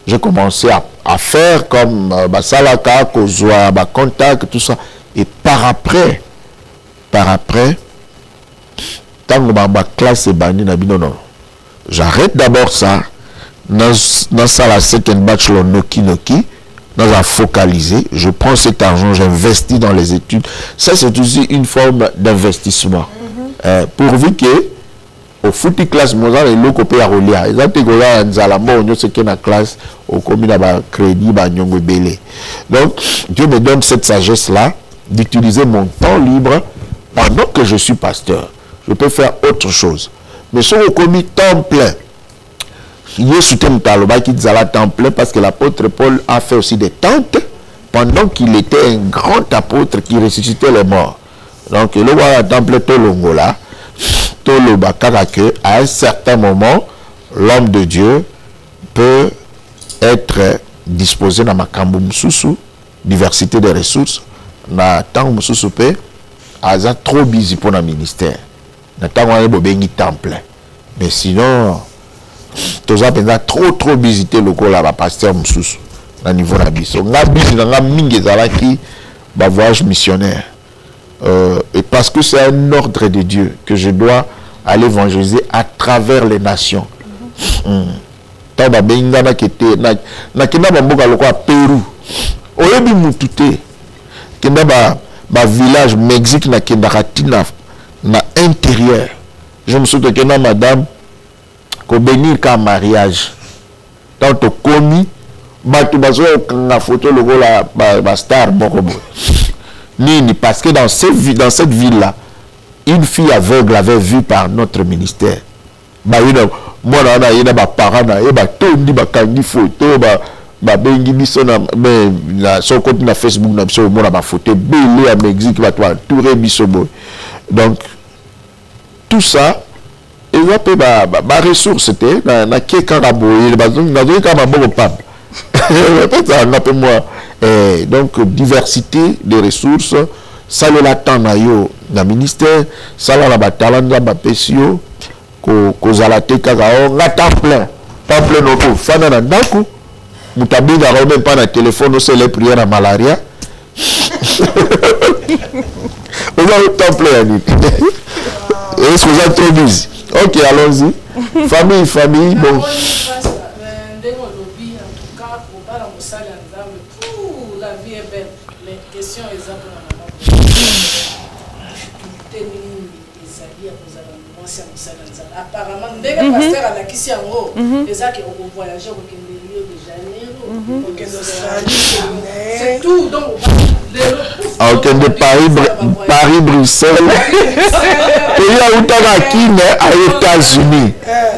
j'ai commencé à faire comme basalaka ko joa ba contact tout ça et par après tant que ma classe est bannie na bino non j'arrête d'abord ça. Dans ça la second bachelor Noki dans à focaliser, je prends cet argent, j'investis dans les études. Ça c'est aussi une forme d'investissement. Pourvu que au fouti classe mozart et l'eau copé à rolia. Ils ont été en Zalamo, on sait qu'il y a classe au commun à crédit, à nyongo belé. Donc Dieu me donne cette sagesse là d'utiliser mon temps libre pendant que je suis pasteur. Je peux faire autre chose. Mais sur au commun temps plein. Il y a soutenu Taloba qui disait à temps plein parce que l'apôtre Paul a fait aussi des tentes pendant qu'il était un grand apôtre qui ressuscitait les morts. Donc, le roi à temps plein Tolongola, Toloba Karake, à un certain moment, l'homme de Dieu peut être disposé dans ma kambu msusu, diversité des ressources, na tant msusu pe, à trop busy pour le ministère. Na tant on est temps plein. Mais sinon, tous les trop visité le col à pasteur Moussous à niveau de biso. On voyage missionnaire. Et parce que c'est un ordre de Dieu que je dois aller évangéliser à travers les nations. Tant que Bengana qui était na kenda bamboka loko à Pérou. Oyebi mutute. Kenda ba village Mexique na kenda katina na intérieur. Je me souviens que madame ko bénir qu'un mariage tant que commis batu bazo kanga photo logo la star mokobo nini parce que dans cette ville là une fille aveugle avait vu par notre ministère ba yina moi na yina ba parents na e ba tondi ba kangi photo ba bengi biso na na so côté na Facebook na biso mo na ba photo belé à Mexique ba toi touré biso boy donc tout ça et là peut ba ressources c'était na kekarabo il ba donc kama bon pap peut-être ça n'a pas moi donc diversité des ressources ça le latin na yo na ministère ça la batalanda ba pesio ko zalate kaka on temps plein no ko fana na ndako mutabinga ko même pas na téléphone c'est les prières à malaria on va au temps plein est-ce que vous êtes trop busy? Ok, allons-y. Famille, bon. La vie est belle. Les questions exactes. Apparemment, dès que pasteur a la question, les gens qui ont voyagé au Rio de Janeiro, c'est tout. Donc, de Paris, Bruxelles. Il y a autant à États-Unis.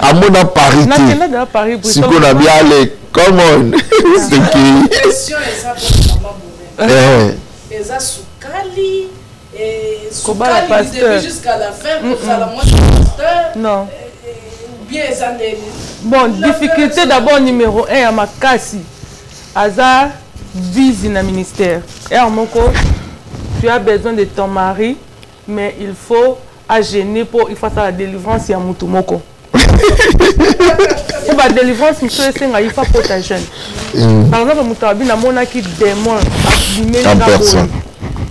À mon parité. Si on a bien les Come on. C'est qui? Question est ça pour maman Bourré. Et ça soukali et soukali du début jusqu'à la fin pour ça la moitié pasteur. Non. Bien ça bon, difficulté d'abord numéro 1 à ma casse. Aza vise dans le ministère. Et en mon cas, tu as besoin de ton mari, mais il faut agéner pour il faut la délivrance à Moutoumoko. Pour la délivrance, il faut pour ta jeune. Par exemple, Moutabi n'a mon qui démon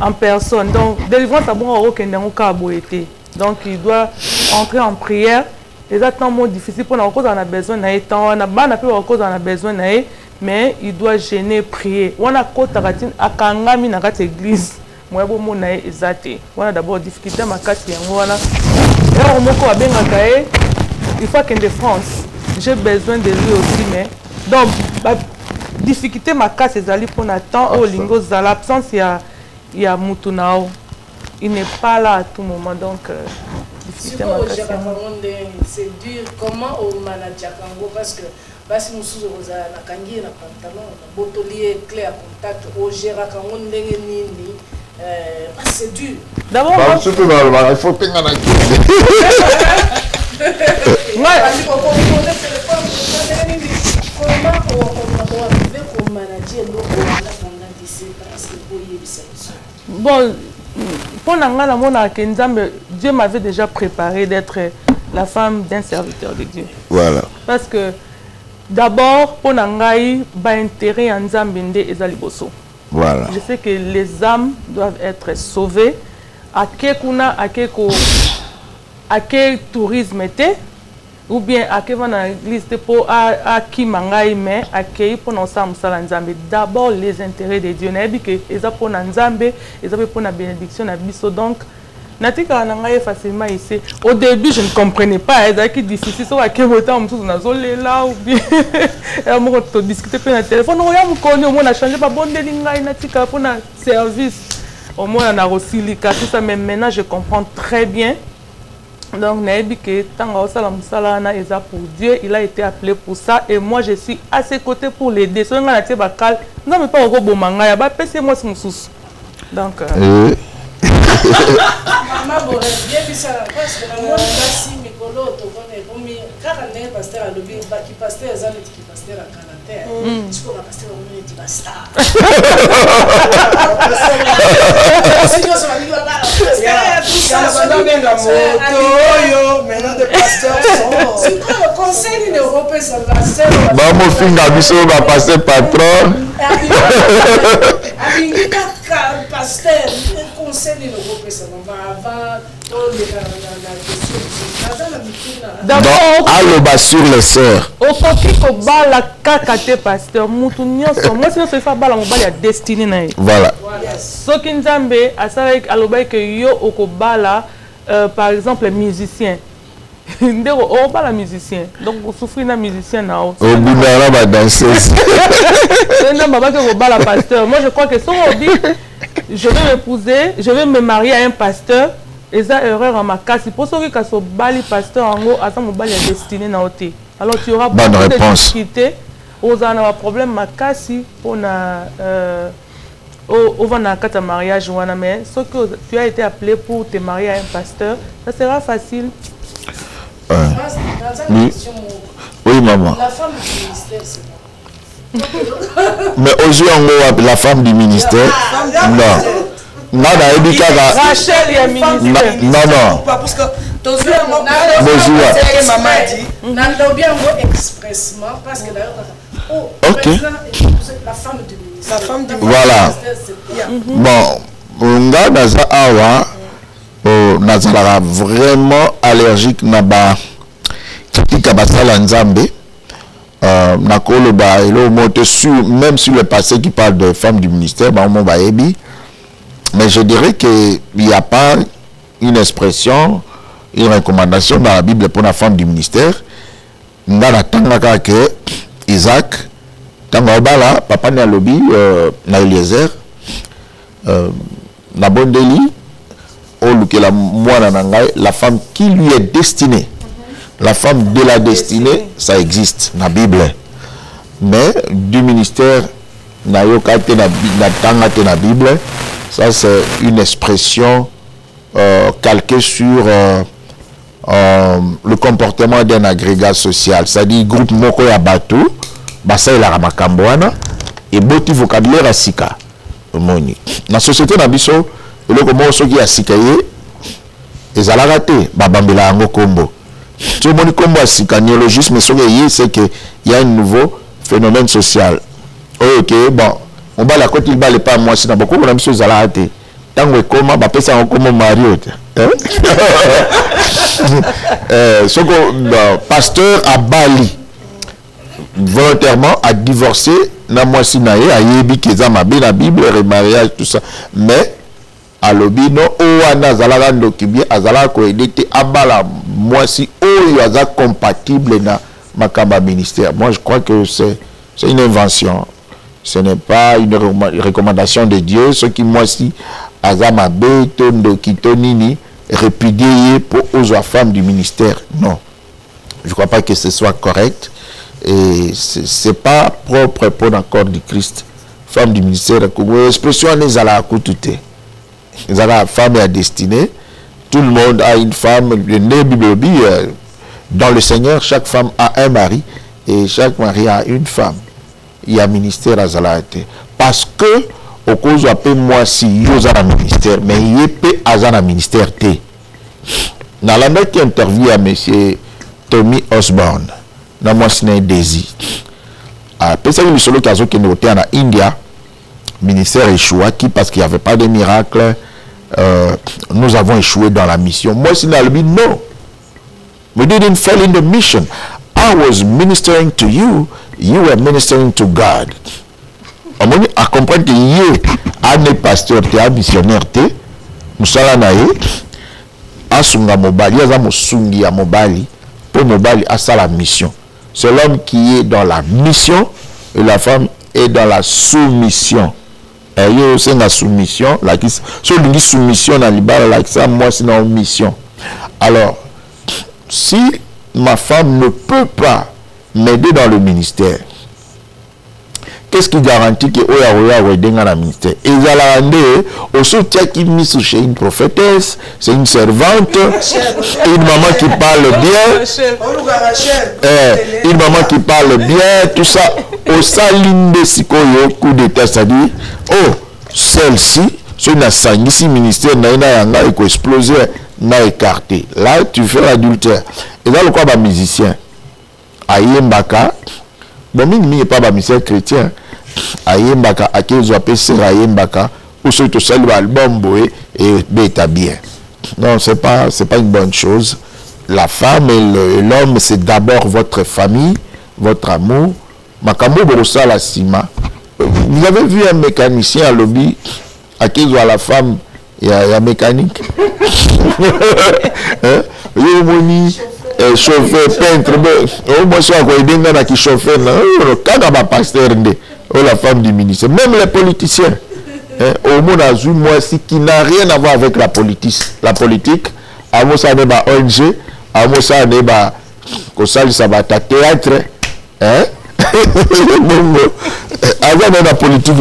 en personne. Donc, délivrance à bon donc il doit entrer en prière. C'est un temps difficile pour nous, on a besoin d'un temps, on a besoin d'un, mais il doit gêner, prier. On a côté à Kangami dans l'église. Moi, on a d'abord difficulté à ma casse. Il faut qu'il y ait France. J'ai besoin de lui aussi, mais donc difficulté ma casse c'est pour n'attendre au lingo à l'absence il y a Moutounao. Il n'est pas là à tout moment donc c'est dur comment au manajakango parce que basi musuzu oza na kangi na pantalon na botolier clé à contact au gérera kango ndenge nini c'est dur d'abord il faut penga na comment on manager l'eau pendant 17 ans est-ce que vous y bon pour Dieu m'avait déjà préparé d'être la femme d'un serviteur de Dieu. Voilà. Parce que d'abord, pour Nangaï, intérêt en Zambende et Zaliboso. Voilà. Je sais que les âmes doivent être sauvées. À quel tourisme était ou bien à quel liste pour à qui mangaï mais à qui pour nous sommes Nzambe. D'abord les intérêts de Dieu. N'a dit que ils ont pour Nzambe, ils ont pour la bénédiction na biso donc natika nangaï facilement ici. Au début je ne comprenais pas, c'est difficile so à quel moment on se nazole là ou bien on to discuter par téléphone. On y a connu au moins a changé pas bon delingai natika pour na service. Au moins on a reçu les cas tout ça mais maintenant je comprends très bien. Donc, pour Dieu, il a été appelé pour ça et moi je suis à ses côtés pour l'aider. Donc, maman Boré, bien vu ça parce que moi aussi Mikolo to connaît comme car un pasteur à l'objet qui pasteur à Zanet qui pasteur à Canada. Tu peux pasteur au milieu du pasteur. Si tu vas venir là-bas, maintenant des pasteurs sont. C'est quoi le conseil européen ça va ser. Bah mon fils a vu ça va passer patron. Avec pasteur conseil européen ça va avant donc, allo sur les sœurs. Au côté ko bala kakate pasteur mutu nyonso moi sinon c'est fa bala mo bala destiné na. Voilà. Soki Nzambe asala aloba que yo okobala par exemple musicien. Ndeko o bala musicien. Donc on souffre na musicien na o. Au bundara ba danseuse. C'est un baba que ko bala pasteur. Moi je crois que son dit je vais m'épouser, je vais me marier à un pasteur. Et ça erreur en ma casse. Pour ceux qui sont bali pasteur en haut, attends mon bali est destiné na oté. Alors tu auras beaucoup de difficultés. Aux en a un problème ma casse pour na au va na carte mariage ou na mais ce que tu as été appelé pour te marier à un pasteur, ça sera facile. Oui. Oui maman. La femme du ministère c'est mais aujourd'hui la femme du ministère non. Non, Rachel est ministère. Non. Parce que maman dit, expressement parce que la femme du ministère. Voilà. Bon, on a vraiment allergique naba kritika basala nzambe. Même sur le passé qui parle de femmes du ministère, mais je dirais qu'il n'y a pas une expression, une recommandation dans la Bible pour la femme du ministère. Dans la tanga que Isaac, tanga bala, papa na lobby, na Eliezer, na bondeli, la femme qui lui est destinée, la femme de la destinée, ça existe dans la Bible. mais du ministère na Bible, ça c'est une expression calquée sur le comportement d'un agrégat social, c'est-à-dire groupe moko ya bato basa la makamboana et boti vocabulaire asika moni na société na biso eloko mo soki asikaye ezalaka te babambela yango kombo tu moni kombo asika néologisme soki ye c'est que il y a un nouveau phénomène social. Ok, bon on va la côté il va pas moi si na beaucoup na biso ezalaka te tango ekoma bapesa yango komo Mario te soko pasteur à Bali volontairement a divorcé na mwasi na ye ayebi keza mabe na Bible remariage tout ça mais alobino o wana azalaka ndoki bien azalaka koyede te abala mwasi oyo aza compatible na makamba ministère. Moi je crois que c'est une invention, ce n'est pas une recommandation de Dieu. Ce qui mwasi aza mabe to ndoki to nini répudier pour aux femmes du ministère, non, je crois pas que ce soit correct. Et c'est pas propre pour l'accord du Christ. Femme du ministère, l'expression est à la coutute. La femme est à destinée. Tout le monde a une femme. Dans le Seigneur, chaque femme a un mari et chaque mari a une femme. Il y a ministère à Zalaate. Parce que, au cause de moi, si il y a un ministère, mais il y a un ministère. Dans la note qui interview à M. Tommy Osborne, na moi c'est Daisy à personne le solo qui a qui noté en India ministère échoua qui parce qu'il n'y avait pas de miracle nous avons échoué dans la mission. Moi c'est le no, we didn't fail in the mission. I was ministering to you, you were ministering to God. On m'a à comprendre que you un pasteur te un missionnaire te musala na ye asunga mobali aza musungi ya mobali pour mobali à ça la mission. C'est l'homme qui est dans la mission et la femme est dans la soumission. Et il y a aussi la soumission. Si on dit soumission dans l'ibala, moi c'est dans la mission. Alors, si ma femme ne peut pas m'aider dans le ministère, qu'est-ce qui garantit que Oya va aider dans le ministère? Et ils allaient au soutien qui mis chez une prophétesse, c'est une servante, une maman qui parle bien, une maman qui parle bien, tout ça. Au saline de Sikoyo, coup d'état, c'est-à-dire, oh, celle-ci, c'est une assagne, ici, ministère, n'a explosé, n'a écarté. Là, tu fais l'adultère. Et là, le quoi, bah, musicien, Ayembaka, bon, il n'est pas musicien chrétien. Ayembaka akezo apese Ayembaka ou surtout seul album boé et bêta bien. Non, c'est pas une bonne chose. La femme et l'homme c'est d'abord votre famille, votre amour. Makambo borosa la sima. Vous avez vu un mécanicien à lobby akezo à la femme il y a mécanique. Chauffeur peintre au moins soit quoi il y a qui chauffeur là quand ba pasteur la femme du ministère, même les politiciens. Au monde azul moi si qui n'a rien à voir avec la politique. La politique, à moi ça n'est pas ONG, à moi ça n'est pas que ça va théâtre, hein? Avant dans la politique,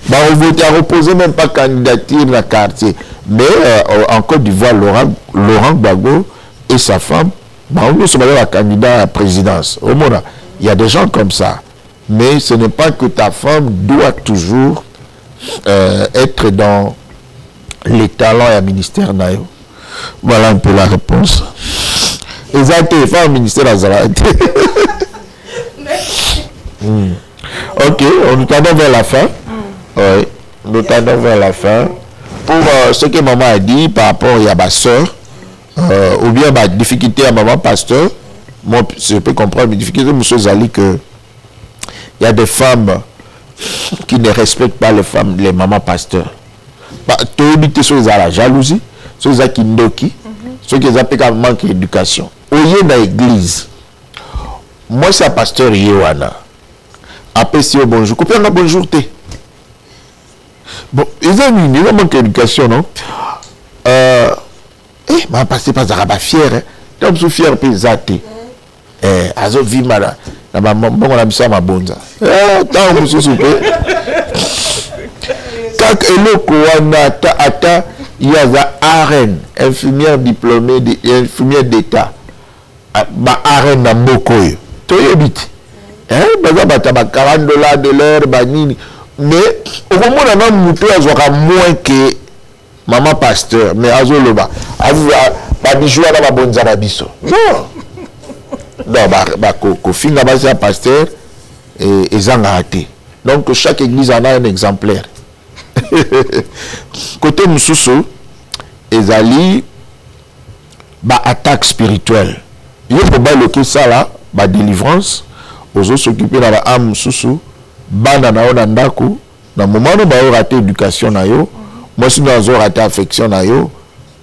bah on vote à reposer même pas candidature dans le quartier. Mais en Côte d'Ivoire, Laurent Gbagbo et sa femme, bah on est la candidat à la présidence. Au monde, il y a des gens comme ça. Mais ce n'est pas que ta femme doit toujours être dans les talents et le ministère. Voilà un peu la réponse. Exact, femmes au ministère Azalate. Ok, nous tendons vers la fin. Oui, nous tendons vers la fin. Pour ce que maman a dit par rapport à ma soeur, ou bien ma difficulté à maman pasteur, moi je peux comprendre mes difficultés, M. Zali, que il y a des femmes qui ne respectent pas les femmes, les mamans pasteurs. Tu habites sur la jalousie, sur les kindoki, sur les appels manque d'éducation. Au lieu de l'église, moi c'est un pasteur Yewana. Après c'est bonjour, coupez un bonjour t'es. Bon, ils ont une manque d'éducation, non? Ma pasteur pas Zaraba fier, hein? Comme sous fier paysaté. Azo vimara. na ba mbongo na biso mabonza tant mususu pe tak eloko wana ata yaza arène infirmière diplômée infirmière d'état ba arène na mboko yo toyebiti baza bata ba $40 de l'heure ba nini mais okomona na mutu azwaka moins que maman pasteur mais azoloba ba bijou na babonza na biso non ba kofinga basi ya pasteur et ezanga raté donc chaque église en a un exemplaire côté mususu ezali ba attaque spirituelle yo ba loki sala ba délivrance ozo s'occuper na ba âme mususu bana na ona ndako na moment no ba raté éducation na yo moi si na zo raté affection na yo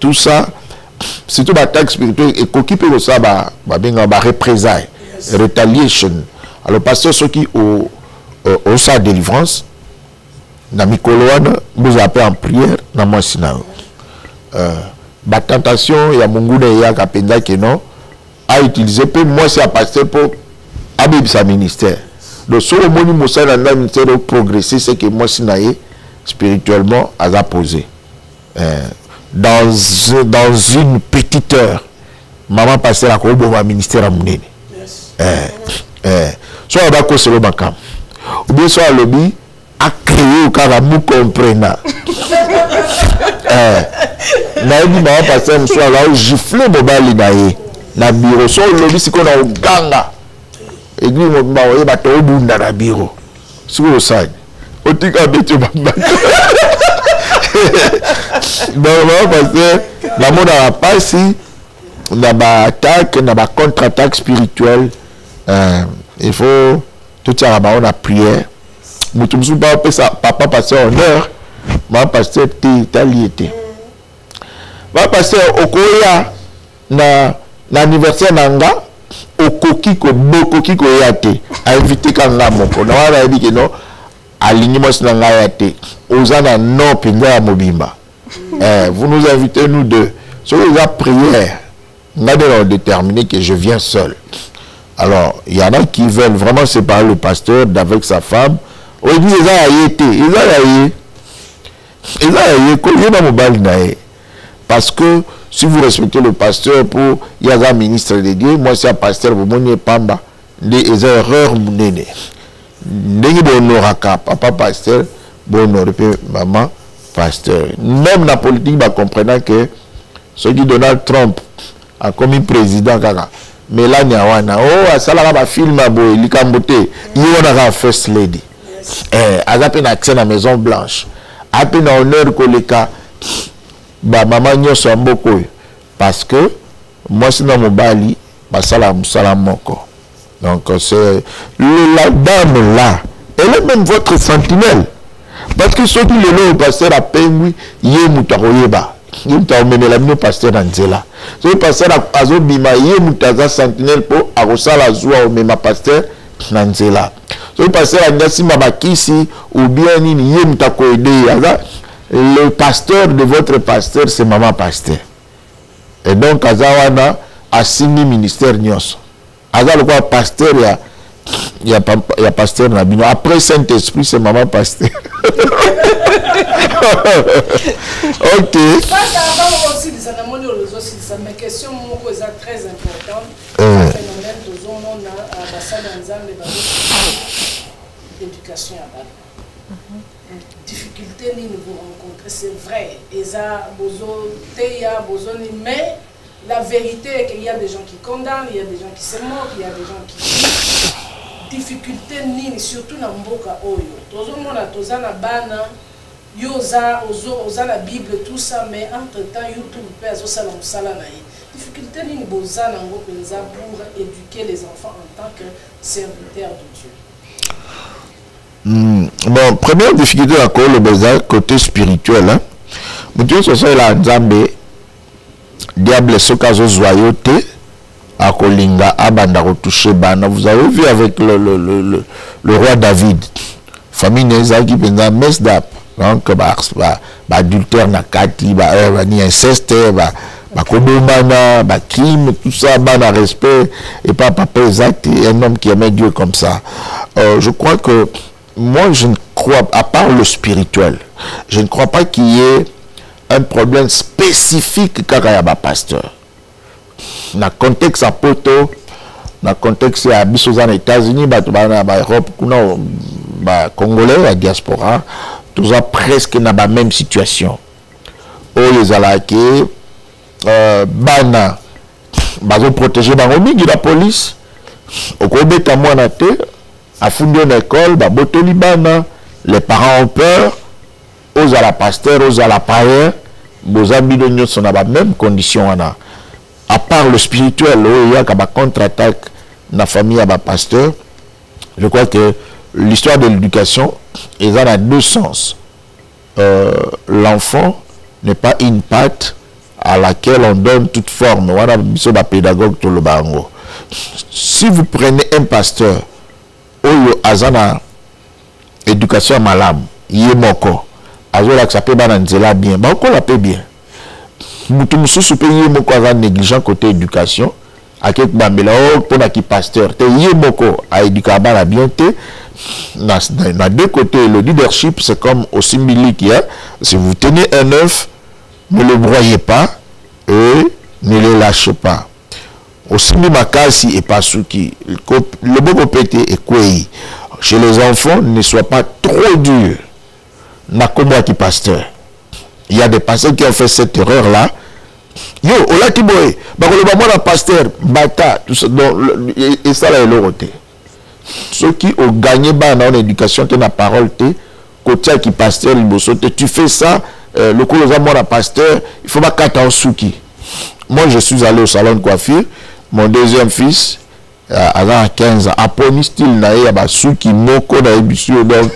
tout ça c'est tout attaque spirituelle et qu'occupe le ça ba benga ba représailles retaliation alors pasteur ceux qui au sa délivrance na mikoloana vous appelez en prière na moi sina ba tentation ya mungu de ya kapenza que non a utilisé peu moi c'est à pasteur pour abib sa ministère donc sur le moni mosa na ministère de progresser c'est que moi sina spirituellement a posé dans une petite heure maman pasteur a kobo ma ministère à munene so ba ko selo bakam ou bien so lobby a créé au cas où comprendre na dit maman pasteur so là gifler mobali na bureau so lobby siko na uganga église mo ba oye ba to bunda na bureau siko ça otika beto ba non parce que la mode a pas si na ba attaque na ba contre-attaque spirituelle il faut tout ça ba on a prière mutumsu ba papa pasteur honneur ma pasteur t'aliété ma pasteur okoya na anniversaire nanga okoki ko bokoki ko yate a invité kanga moko na wala dit que non aligné moi na nga yate ozana non pinga mobimba vous nous invitez nous deux sur la prière on a déterminé que je viens seul. Alors il y en a qui veulent vraiment séparer le pasteur d'avec sa femme. On dit parce que si vous respectez le pasteur pour il y a un ministre de Dieu, moi c'est un pasteur vous m'ont pamba des erreurs munene ndenge bonoraka papa pasteur bonorepe maman pasteur même la politique va comprendre que ceux qui Donald Trump a commis président kaka mais là nyawana oh asala ba film abo likambote yona ka first lady azape na accès na Maison Blanche ape na honneur koleka ba maman nyoso mboko parce que moi c'est dans mobali basala musala moko donc c'est la dame là elle est même votre sentinelle parce que ceux qui le pasteur a pengui yé mutaroyeba yé mutaomenela bino pasteur Nzela so pasteur azobima yé mutaza sentinelle po akosala zwa o mema pasteur Nzela so pasteur angasi mabakisi ou bien nini yé mutakoede le pasteur de votre pasteur c'est maman pasteur et donc azawana asimi ministère nyonso azalo quoi pasteur il y a pasteur Nabino après Saint-Esprit c'est maman pasteur. Ok. Ma question est très importante. L'éducation difficulté ni vous rencontrez c'est vrai mais la vérité est qu'il y a des gens qui condamnent, il y a des gens qui se moquent, il y a des gens qui difficulté ni surtout na mboka oyo tozomona tozana bana yoza oza la Bible tout ça mais entre temps YouTube peut azosala musala na ye difficulté ni bozana ngo penza pour éduquer les enfants en tant que serviteurs de Dieu. Bon, première difficulté à quoi le besoin côté spirituel hein. Dieu ce soit la nzambe diable sokazo joyauté à Kolinga abanda retouché bana vous avez vu avec le roi David famille neza qui penza messed up donc ba adultère na kati ba ni inceste ba Bakobomana, crime, tout ça, bana respect, et pas papa exact, et un homme qui aimait Dieu comme ça. Je crois que moi, je ne crois, à part le spirituel, je ne crois pas qu'il y ait un problème spécifique quand il y a un pasteur. Dans le contexte à Poto, dans le contexte à Bissos en États-Unis, en Europe, Congolais, la diaspora, tout ça presque dans la même situation. Oh, les alaqués, bana, bazo protéger bangomi de la police, au Kobe moi na te, à fonder une école, botoli bana, les parents ont peur, aux à la pasteur, aux à la païen, aux amis de nous sont dans la même condition. À part le spirituel, il y a une contre-attaque dans la famille à la pasteur. Je crois que l'histoire de l'éducation, il a deux sens. L'enfant n'est pas une patte à laquelle on donne toute forme. On a besoin d'un pédagogue tout le bango. Si vous prenez un pasteur, oyo azana éducation malam, yemoko, azola que ça peut bananzela bien, bah on la paie bien. Mutu mususu pe yemoko azana négligent côté éducation, à quelque bambela oh pour na qui pasteur, te yemoko a éduquer bana bien te. Dans deux côtés, le leadership c'est comme au symbolique, hein? Si vous tenez un œuf, ne le broyez pas et ne le lâchez pas. Aussi makasi et pas souki, le beau pété est quoi? Chez les enfants, ne sois pas trop dur. N'a comme moi qui pasteur. Il y a des pasteurs qui ont fait cette erreur là. Yo, ola qui boy, bah le moi la pasteur, bata, tout ça, et ça là est l'autre. Ceux qui ont gagné dans l'éducation, tu as la parole, côté qui pasteur, tu fais ça, le coup de moi la pasteur, il faut pas qu'attendre souki. Moi je suis allé au salon de coiffure, mon deuxième fils, à 15 ans, à Pony style, il y a souki, moko, dans l'émission, donc,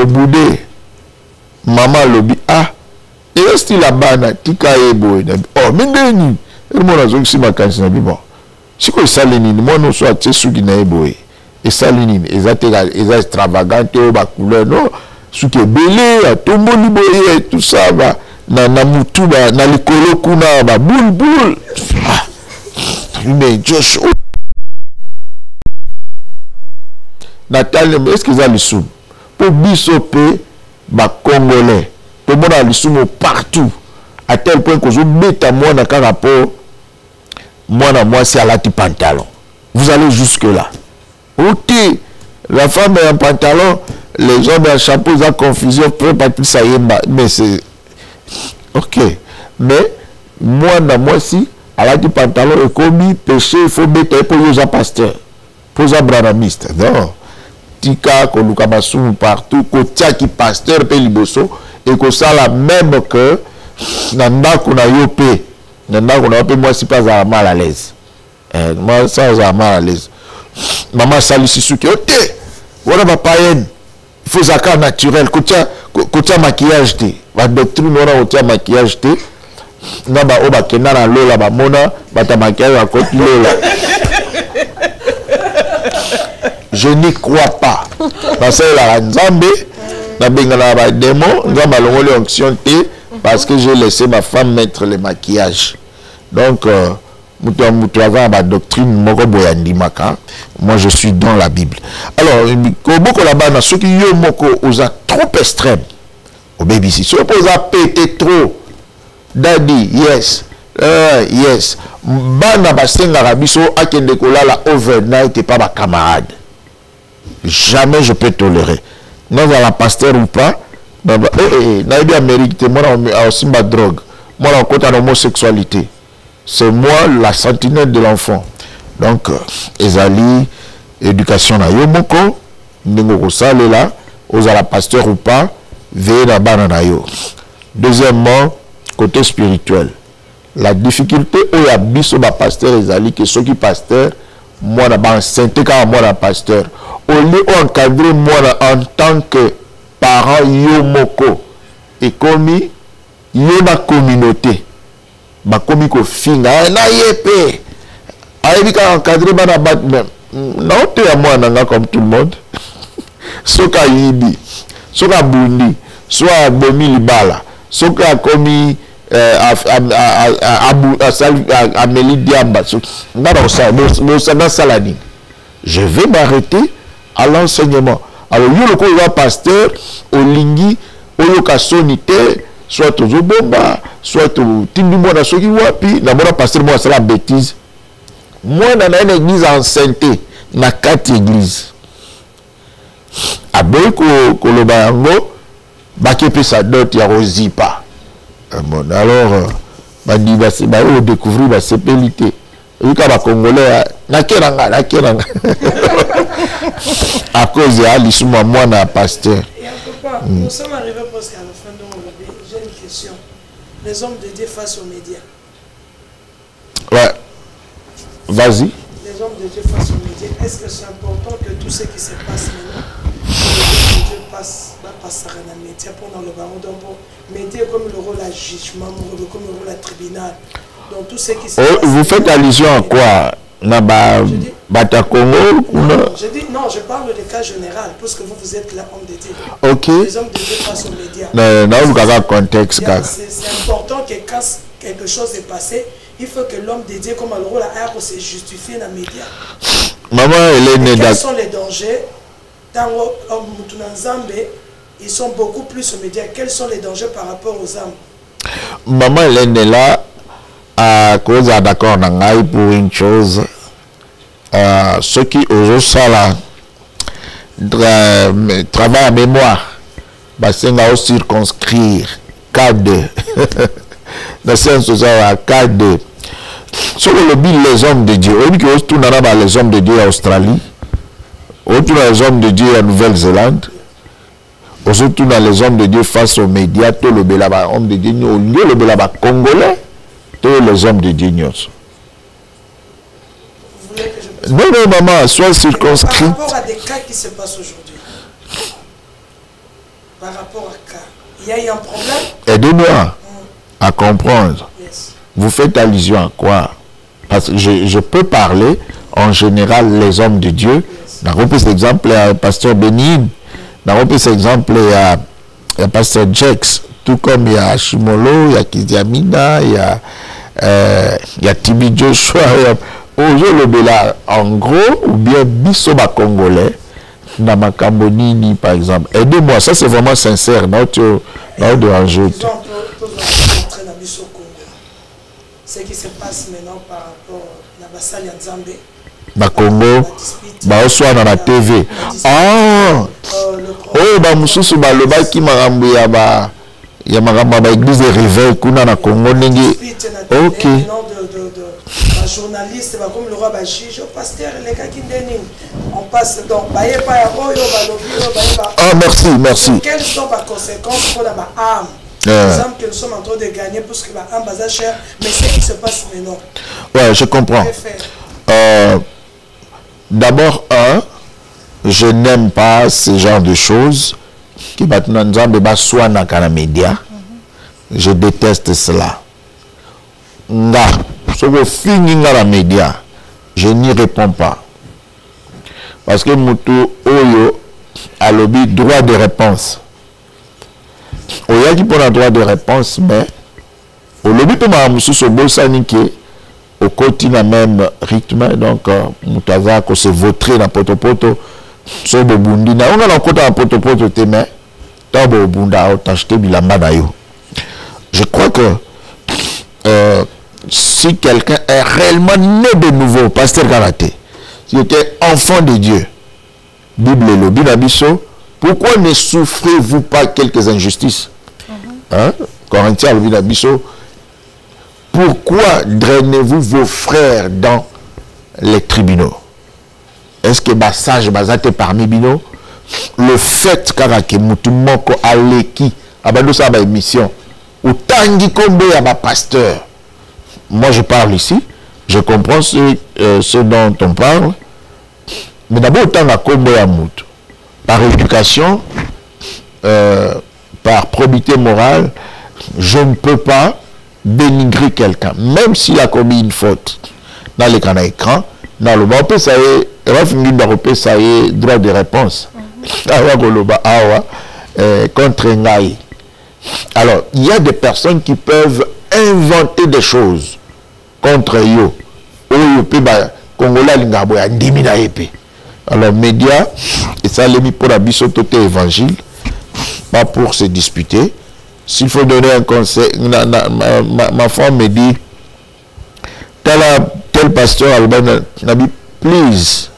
boudé, maman lobby, et est style là-bas, tika ebo, oh, mais moi je suis ma candidature bon si que ça les moi non soit tu sous guiné boy et ça les extravagant au bas couleur non sous que belé à tombo liboye tout ça va na mutu ba na likolo kuna ba boule mais Josh Nathalie est-ce qu'ils ont le sous pour bisoper ba congolais tout le monde a le sous partout à tel point que je mets à moi dans un rapport moi c'est à la pantalon. Vous allez jusque là. Ok, la femme est en pantalon, les hommes en chapeau, ils ont confusion, ça y est, mais c'est ok. Mais moi si à la pantalon est commis péché, il faut mettre pour les pasteurs, pour les branamistes. Non. Tika koluka basou partout, kotia qui pasteur pe liboso et que ça la même que nanda kuna yope. Moi, c'est pas mal à l'aise. Moi, ça, je suis mal à l'aise. Maman, salut, c'est ce qui est. Voilà ma païenne. Il faut un naturel. Côté maquillage, la doctrine, on a côté maquillage. Na ba oba kena na lola ba mona ba ta maquillage à côté lola. Je n'y crois pas. Parce que la nzambe, na bengala ba démon, nzamba longoli onction te. Parce que j'ai laissé ma femme mettre le maquillage. Donc, la doctrine, moi je suis dans la Bible. Alors, beaucoup là-bas, ceux qui ont trop extrême, au baby, si ceux qui ont pété trop, daddy, yes, yes, bana basenga rabiso akende kolala overnight et pas ma camarade. Jamais je peux tolérer. Non, dans la pasteur ou pas. Naïbi Amérique, moi aussi ma drogue, moi on compte en homosexualité. C'est moi la sentinelle de l'enfant. Donc, Ezali, éducation na yomoko, n'engo sale là, aux à la pasteur ou pas, veillez là-bas na yo. Deuxièmement, côté spirituel, la difficulté où il y a biso ba pasteur Ezali, que ceux qui pasteur, moi là-bas sainté quand moi la pasteur, au lieu d'encadrer moi en tant que parents yomoko et commis yona communauté ba komi ko finga na yepe ayebi ka encadrer bana bat même na ote ya moi nanga comme tout le monde soka yibi soka bundi soit bomi libala soki akomi Amélie Diamba je vais m'arrêter à l'enseignement. Alors yo le ko pasteur olingi oyo kasonité soit aux bomba soit au tindi mona soki wapi na mona pasteur moi c'est la bêtise. Moi dans une église en sainteté na 4 églises. Aboy ko loba yango bakepe sa dot ya Rozipa. Bon, alors bandi ba découvrir la sépélité. Oui, quand les Congolais nakeranga à cause de l'issouma moi na pasteur. Nous sommes arrivés presque à la fin de mon lobby. J'ai une question. Les hommes de Dieu face aux médias. Ouais. Vas-y. Les hommes de Dieu face aux médias. Est-ce que c'est important que tout ce qui se passe maintenant, les hommes de Dieu passent à un média pendant le baron d'Ambo, média comme le rôle à jugement, comme le rôle à tribunal. Donc tout ce qui se passe. Vous faites allusion à quoi? Bata Congo? Je dis non, je parle de cas général, puisque vous êtes là, homme de Dieu. Ok. Les hommes de Dieu face aux médias. Non, vous avez un contexte. C'est important que quand quelque chose est passé, il faut que l'homme de Dieu, comme le rôle à pour se justifier dans les médias. Maman, elle est née. Quels sont les dangers? Dans Zambé, ils sont beaucoup plus aux médias. Quels sont les dangers par rapport aux âmes? Maman, elle est née là. À cause d'accord pour une chose, ceux qui osent ça là travail à mémoire, c'est à circonscrire K2 dans sens K2 sur le lobby les hommes de Dieu. On dit que tout les hommes de Dieu en Australie, autour les hommes de Dieu en Nouvelle-Zélande, surtout dans les hommes de Dieu face aux médias, tout le belaba homme de Dieu, au lieu le belaba congolais. Les hommes de Dieu. Non, maman, sois circonscrit. Par rapport à des cas qui se passent aujourd'hui, par rapport à cas, il y a eu un problème. Aidez-moi à comprendre. Yes. Vous faites allusion à quoi? Parce que je peux parler en général les hommes de Dieu. Dans cet exemple, il y a le pasteur Bénin. Dans cet exemple, il y a le pasteur Jex. Tout comme il y a Shimolo, il y a Kiziamina, il y a Tibi Joshua, en gros, ou bien Bissoba Congolais, Namakambonini par exemple. Aidez-moi, ça c'est vraiment sincère, notre enjeu. Ce qui se passe maintenant par rapport à la Bassali en Zambé. Congo, soit dans la TV. Ah! Oh, Moussou, le bail qui m'a rembouillé à il y a ma église de réveil qu'on a na Congo n'engi. Ok. Un journaliste comme le roi Bachijo, pasteur les gars qui dénient. On passe donc baye pa ya oyo balobi. Ah merci. Quelles sont les conséquences pour ma âme? Exemple que nous sommes en train de gagner parce que ma âme va cher, mais ce qui se passe maintenant. Ouais, je comprends. D'abord je n'aime pas ce genre de choses. Qui média. Je déteste cela. Média, je n'y réponds pas. Parce que Moutou Oyo a le droit de réponse. Oya qui prend un droit de réponse, mais au lobby pour ma moussou sobo sanike au quotidien même rythme, donc Moutaza ko se votrer dans poto so bobundi na on a l'encontre en poto témé. Je crois que si quelqu'un est réellement né de nouveau, pasteur Karaté, si était enfant de Dieu, Bible et le Bible, pourquoi ne souffrez-vous pas quelques injustices? Corinthiens, le Bible, pourquoi drainez-vous vos frères dans les tribunaux? Est-ce que Bassage Bazate parmi Bino? Le fait que Moutoumoko Aleki abandonne sa émission ou tangi kombe à ma pasteur, moi je parle ici, je comprends ce dont on parle, mais d'abord autant à kombe à Mout par éducation, par probité morale, je ne peux pas dénigrer quelqu'un, même s'il a commis une faute dans l'écran dans le bas, ça y est, droit de réponse. contre Ngaï. Alors, il y a des personnes qui peuvent inventer des choses contre yo. Congolais lingabo ya ndimi na épée. Alors, médias, et ça l'a mis pour la bisototé évangile, pas pour se disputer. S'il faut donner un conseil, ma femme me dit, tel pasteur Alban Nabi, please,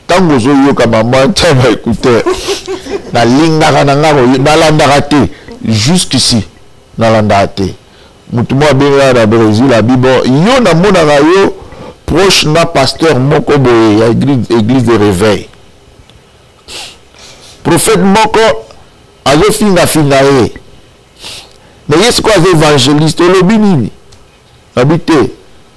tant que vous avez comme maman, tu vas écouter, na linga na landaraté, jusqu'ici, na landaraté. Moutouma bien na Brésil, la Bible, yo na mona yo proche na pasteur moko boye, église de réveil. Prophète moko, azo finga ye. Mais est-ce qu'on a évangéliste le binini habité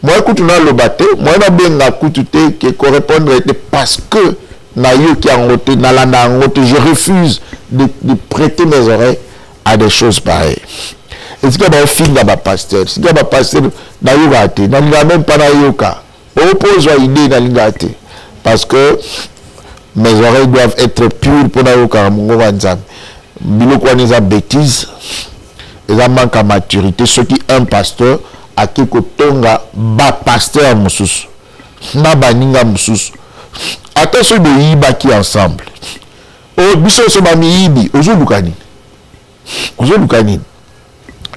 moi écoute na le bateau moi na bien na coûté qui correspondre parce que na yo qui en route na landa en route je refuse de prêter mes oreilles à des choses pareilles. Est-ce qu'il y a un film dans ma pasteur est-ce qu'il y a un pasteur na yo raté na même pas na yo ka oppose à idée na lingate parce que mes oreilles doivent être pures pour na yo ka mungo wanzam biloko wana bêtise. Ils manquent à maturité. Ceux qui un pasteur a quelque tonga ba pasteur moussous na baninga moussous. Attention de yiba qui ensemble. Oh biso so ba miyibi ozo lukani.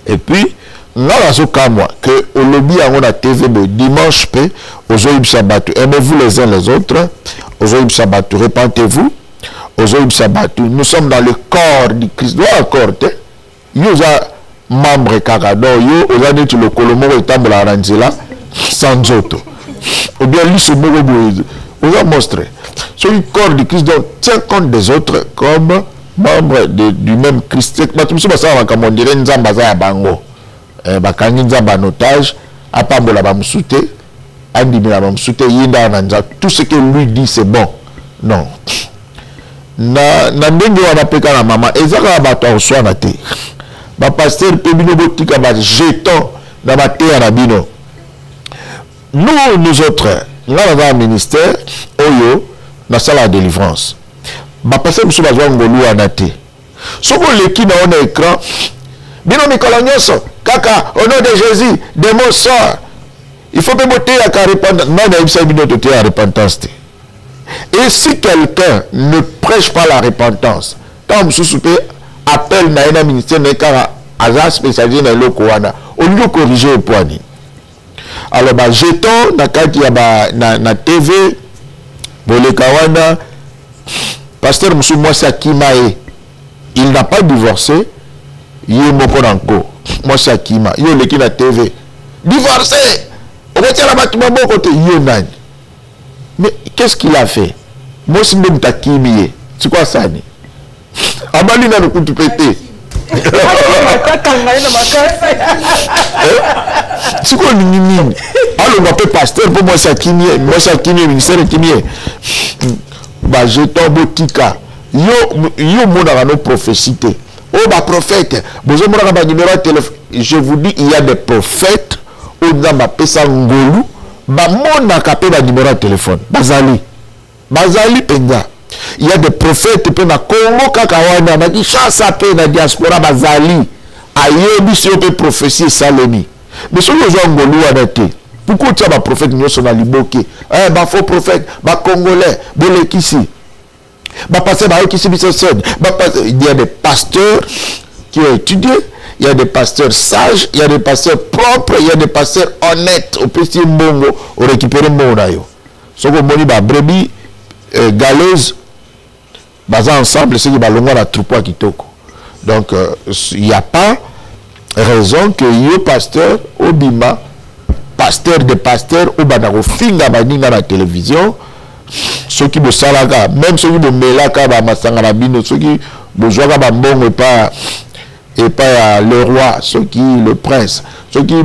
Et puis là so kamwa que au lobby a on a TV le dimanche pe ozo ibsabatu. Aimez-vous les uns les autres. Ozo ibsabatu repentez-vous. Ozo ibsabatu. Nous sommes dans le corps du Christ. Doit accord yoza membre kakado yo ozane tu le kolomo etambola aranzela sans autre ou bien lui ce mot boise on a montré sur le corps du Christ donc tient compte des autres comme membre du même Christ batumso basa bakamondire nzamba za ya bango bakangi nzamba en otage apambola bamsute andimela bamsute yinda nanza tout ce que lui dit c'est bon non na ndenge wana peka na mama ezaka bato oswana te ba pasteur pebino botika ba jeton na ba terre na bino nous autres là dans le ministère oyo na salle de délivrance ba pasteur musu bazwa ngolu anate soko leki na on écran bino mikolo nyonso kaka au nom de Jésus démon sort il faut que boter à répandre non na ibisa bino to à repentance. Et si quelqu'un ne prêche pas la repentance quand musu appelle na ministère nekara agent spécialisé dans le Kowana au lieu de corriger le point. Alors bah jeton na kati ya ba na TV bolekawana pasteur Moussou Mwasi Akimae il n'a pas divorcé il moko nanko Mwasi Akima yo leki na TV divorcé on va tirer la battement côté yo nani mais qu'est-ce qu'il a fait Mwasi Mtakimiye c'est quoi ça ni abali na kutu pété c'est quoi nini alors on appelle pasteur pour moi ça qui ministère qui bah jeton botika yo mona na prophétie oh ba prophète bozo mona ba numéro de téléphone je vous dis il y a des prophètes au nzamba pesa ngolu ba mona ka pe ba numéro de téléphone bazali penza. Il y a des prophètes qui na Congo kakawana na Kinshasa pe na diaspora bazali ayebi si on peut prophétie saloni mais ce que je ngolu adate pourquoi tu as ba prophète nyoso na liboke ba faux prophète ba congolais bolekisi ba passer ba okisi biso sen il y a des pasteurs qui ont étudié il y a des pasteurs sages il y a des pasteurs propres il y a des pasteurs honnêtes au petit mbongo au récupérer mbongo yo soko moni ba brebis galeuse basant ensemble c'est que balonga la troupeau kitoko donc il n'y a pas raison que yo pasteur obima pasteur de pasteur ou banako finga baninga na télévision ceux qui bosalaka même ceux qui bomelaka ba masanga na bino ceux qui bozwaka ba mbongo et pas le roi ceux qui le prince ceux qui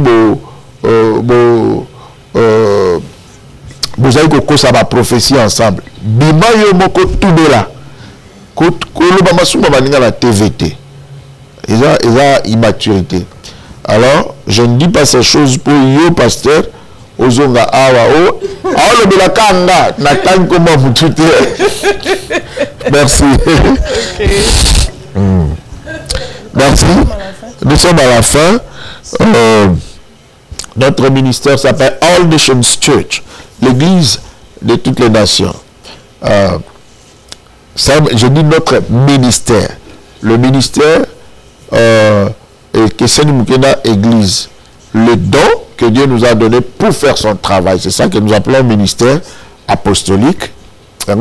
vous avez que ça va prophétie ensemble bima yo moko tubela koloba masuma baninga la TVT ils ont immaturité. Alors je ne dis pas ces choses pour yo pasteur ozonga awa o aolo bela kanga na tango mo mutute merci. Merci. Nous sommes à la fin. Notre ministère s'appelle All Nations Church, l'église de toutes les nations. Je dis notre ministère. Le ministère que c'est une église. Le don que Dieu nous a donné pour faire son travail. C'est ça que nous appelons ministère apostolique. Dans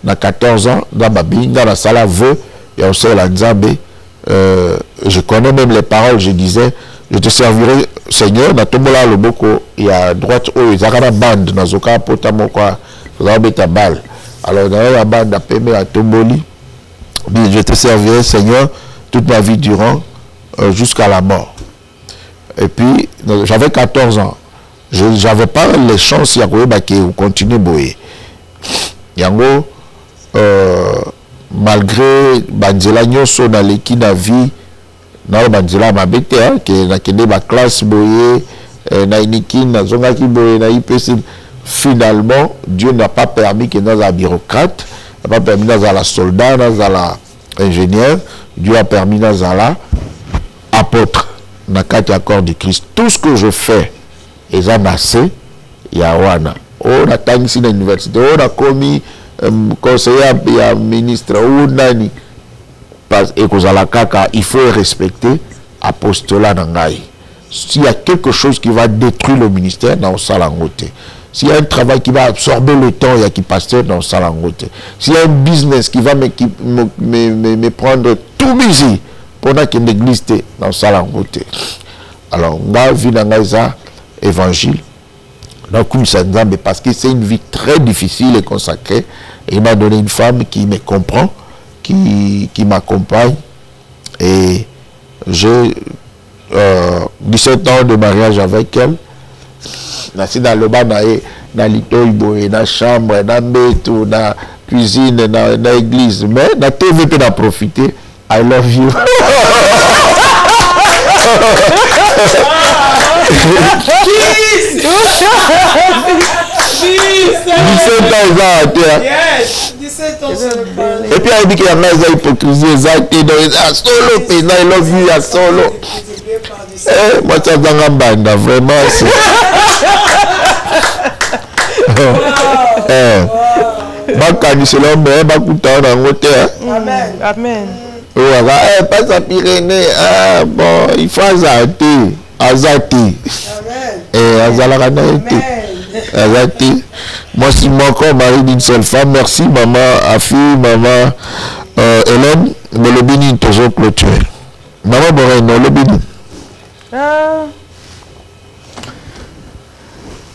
un 14 ans, dans la salle vœu, et on sait la Nzambe. Je connais même les paroles, je disais, je te servirai, Seigneur, dans Tombola Loboko, il y a à droite, il y a une bande, dans Zoka Potamokwa, il y a une balle. Alors, dans la bande, à Tomboli, je te servirai, Seigneur, toute ma vie durant, jusqu'à la mort. Et puis, j'avais 14 ans. Je n'avais pas les chances de continuer à boyer. Yango, malgré Banzela Nyoso dans l'équipe de vie, dans Banzela Mabete, qui est ma classe boyer, finalement, Dieu n'a pas permis que nous soyons bureaucrates, n'a pas permis que nous soyons soldats, nous soyons ingénieurs, Dieu a permis que nous soyons apôtres dans le cadre accord du Christ. Tout ce que je fais, et ça n'a pas Yawana. On a tant ici dans l'université, on a commis conseiller et ministre ou nani. Et il faut respecter l'apostolat d'Angaï. S'il y a quelque chose qui va détruire le ministère, dans le salangote. S'il y a un travail qui va absorber le temps, il y a qui pasteur dans le salangote. S'il y a un business qui va me prendre tout busy pendant qu'il l'église dans le salangote. Alors, on a vu dans l'évangile. Donc, parce que c'est une vie très difficile et consacrée. Et il m'a donné une femme qui me comprend, qui m'accompagne. Et j'ai 17 ans de mariage avec elle. Je dans le bas, dans l'itoïbo, dans la chambre, dans la cuisine, dans l'église. Mais dans la TV, tu as profité. I love you. 17 ans, et puis il dit qu'il y a une hypocrisie, solo, I love you, à solo. Moi, ça dans un banda, vraiment. Amen. Amen. Pas à Pyrénées, bon, il faut azati. Azati. Azati. Moi, si mon corps mari d'une seule femme, merci maman Afi, maman Hélène, mais le béni toujours clôturé. Maman Boreno, le béni.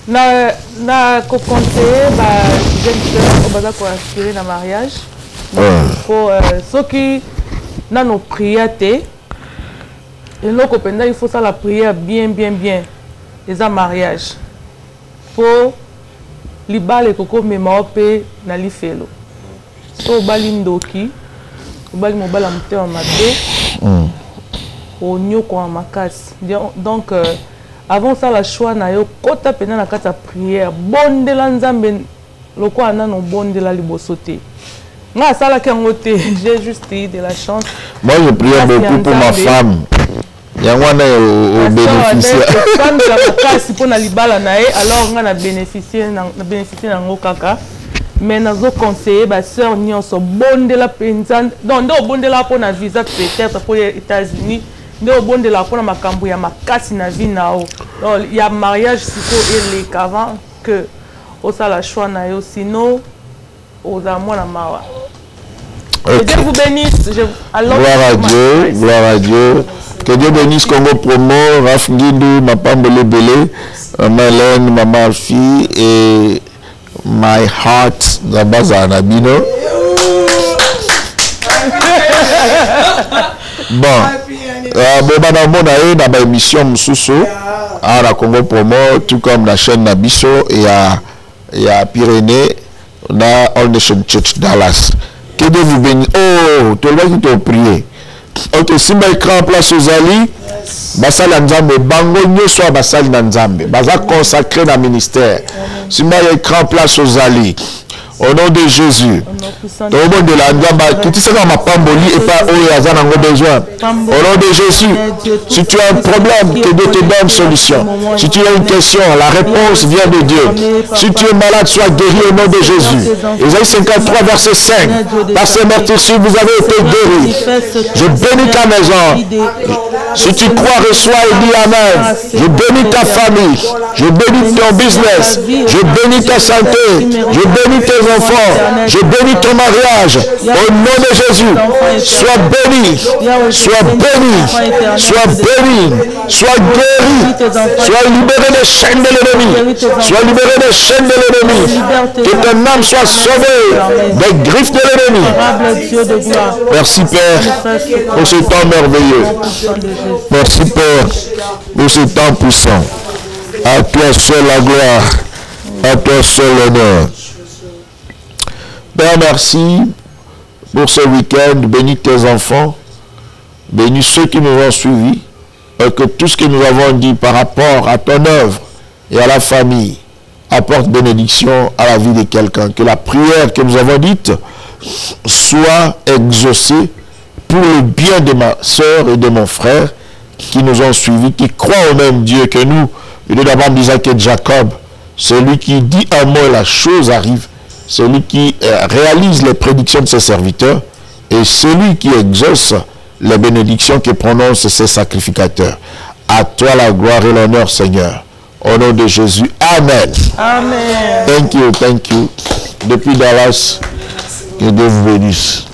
Na co-conseiller, jeune sœur, on va aspirer dans le mariage. Pour ceux qui n'ont nos prières, et il faut ça la prière bien. Les un mariage. Pour les balles et coco mémoire na li felo. So bali ndoki, bali mobala mte en maté. Au nyoko en makas. Donc avant ça la choix na yo kota pena na kata prière. Bonde la nzambe loko ana no bonde la libosote. Nga sala kengote, j'ai juste eu de la chance. Moi je prie beaucoup pour ma femme. Yangwana au bénéficiaire. Femme de la makas pour na libala na e alors nga na bénéficier na ngokaka. Mais nazo conseiller ba sœur nyonso bonde la pensan. Donc ndo bonde la pour na visa peut-être pour les États-Unis. Ndo bonde la pour na makambu ya makasi na vie nao. Donc il y a mariage siko et les qu'avant que au ça la choix na yo sinon aux amours na mawa. Que Dieu vous bénisse. Gloire à Dieu. Que Dieu bénisse Congo Promo, Raf Ngindou, ma Pambole Belé, Hélène, Maman Alfi et My Heart, Zabaza Nabino. Bon, on a une émission Moussousso à la Congo Promo, tout comme la chaîne Nabiso et à Pyrénées, on a All Nation Church Dallas. Que Dieu vous bénisse. Oh, tout le monde qui t'a prié. Ok, si je écran en place aux alliés, basal Nzambe, bango nyo soit basal Nzambe, basa consacré dans le ministère. Si je écran en place aux alliés, Au nom de Jésus. Au nom de la Ngamba, tout ça dans ma pamboli et pas où il y a besoin. Au nom de Jésus, si tu as un problème, que Dieu te donne solution. Si tu as une question, la réponse vient de Dieu. Si tu es malade, sois guéri au nom de Jésus. Ésaïe 53, verset 5. Par ces meurtrissures, vous avez été guéris. Je bénis ta maison. Si tu crois, reçois et dis Amen. Je bénis ta famille. Je bénis ton business. Je bénis ta santé. Je bénis tes enfants. Je bénis ton mariage. Au nom de Jésus. Sois béni. Sois béni. Sois béni. Sois guéri. Sois libéré des chaînes de l'ennemi. Sois libéré des chaînes de l'ennemi. Que ton âme soit sauvée des griffes de l'ennemi. Merci Père pour ce temps merveilleux. Merci Père pour ce temps puissant. À toi seul la gloire. À toi seul l'honneur. Père, merci pour ce week-end. Bénis tes enfants. Bénis ceux qui nous ont suivis. Et que tout ce que nous avons dit par rapport à ton œuvre et à la famille apporte bénédiction à la vie de quelqu'un. Que la prière que nous avons dite soit exaucée pour le bien de ma soeur et de mon frère qui nous ont suivis, qui croient au même Dieu que nous. Il est d'abord d'Isaac et de Jacob. Celui qui dit un mot, la chose arrive. Celui qui réalise les prédictions de ses serviteurs et celui qui exauce les bénédictions que prononcent ses sacrificateurs. À toi la gloire et l'honneur, Seigneur. Au nom de Jésus. Amen. Amen. Thank you, thank you. Depuis Dallas, que Dieu vous bénisse.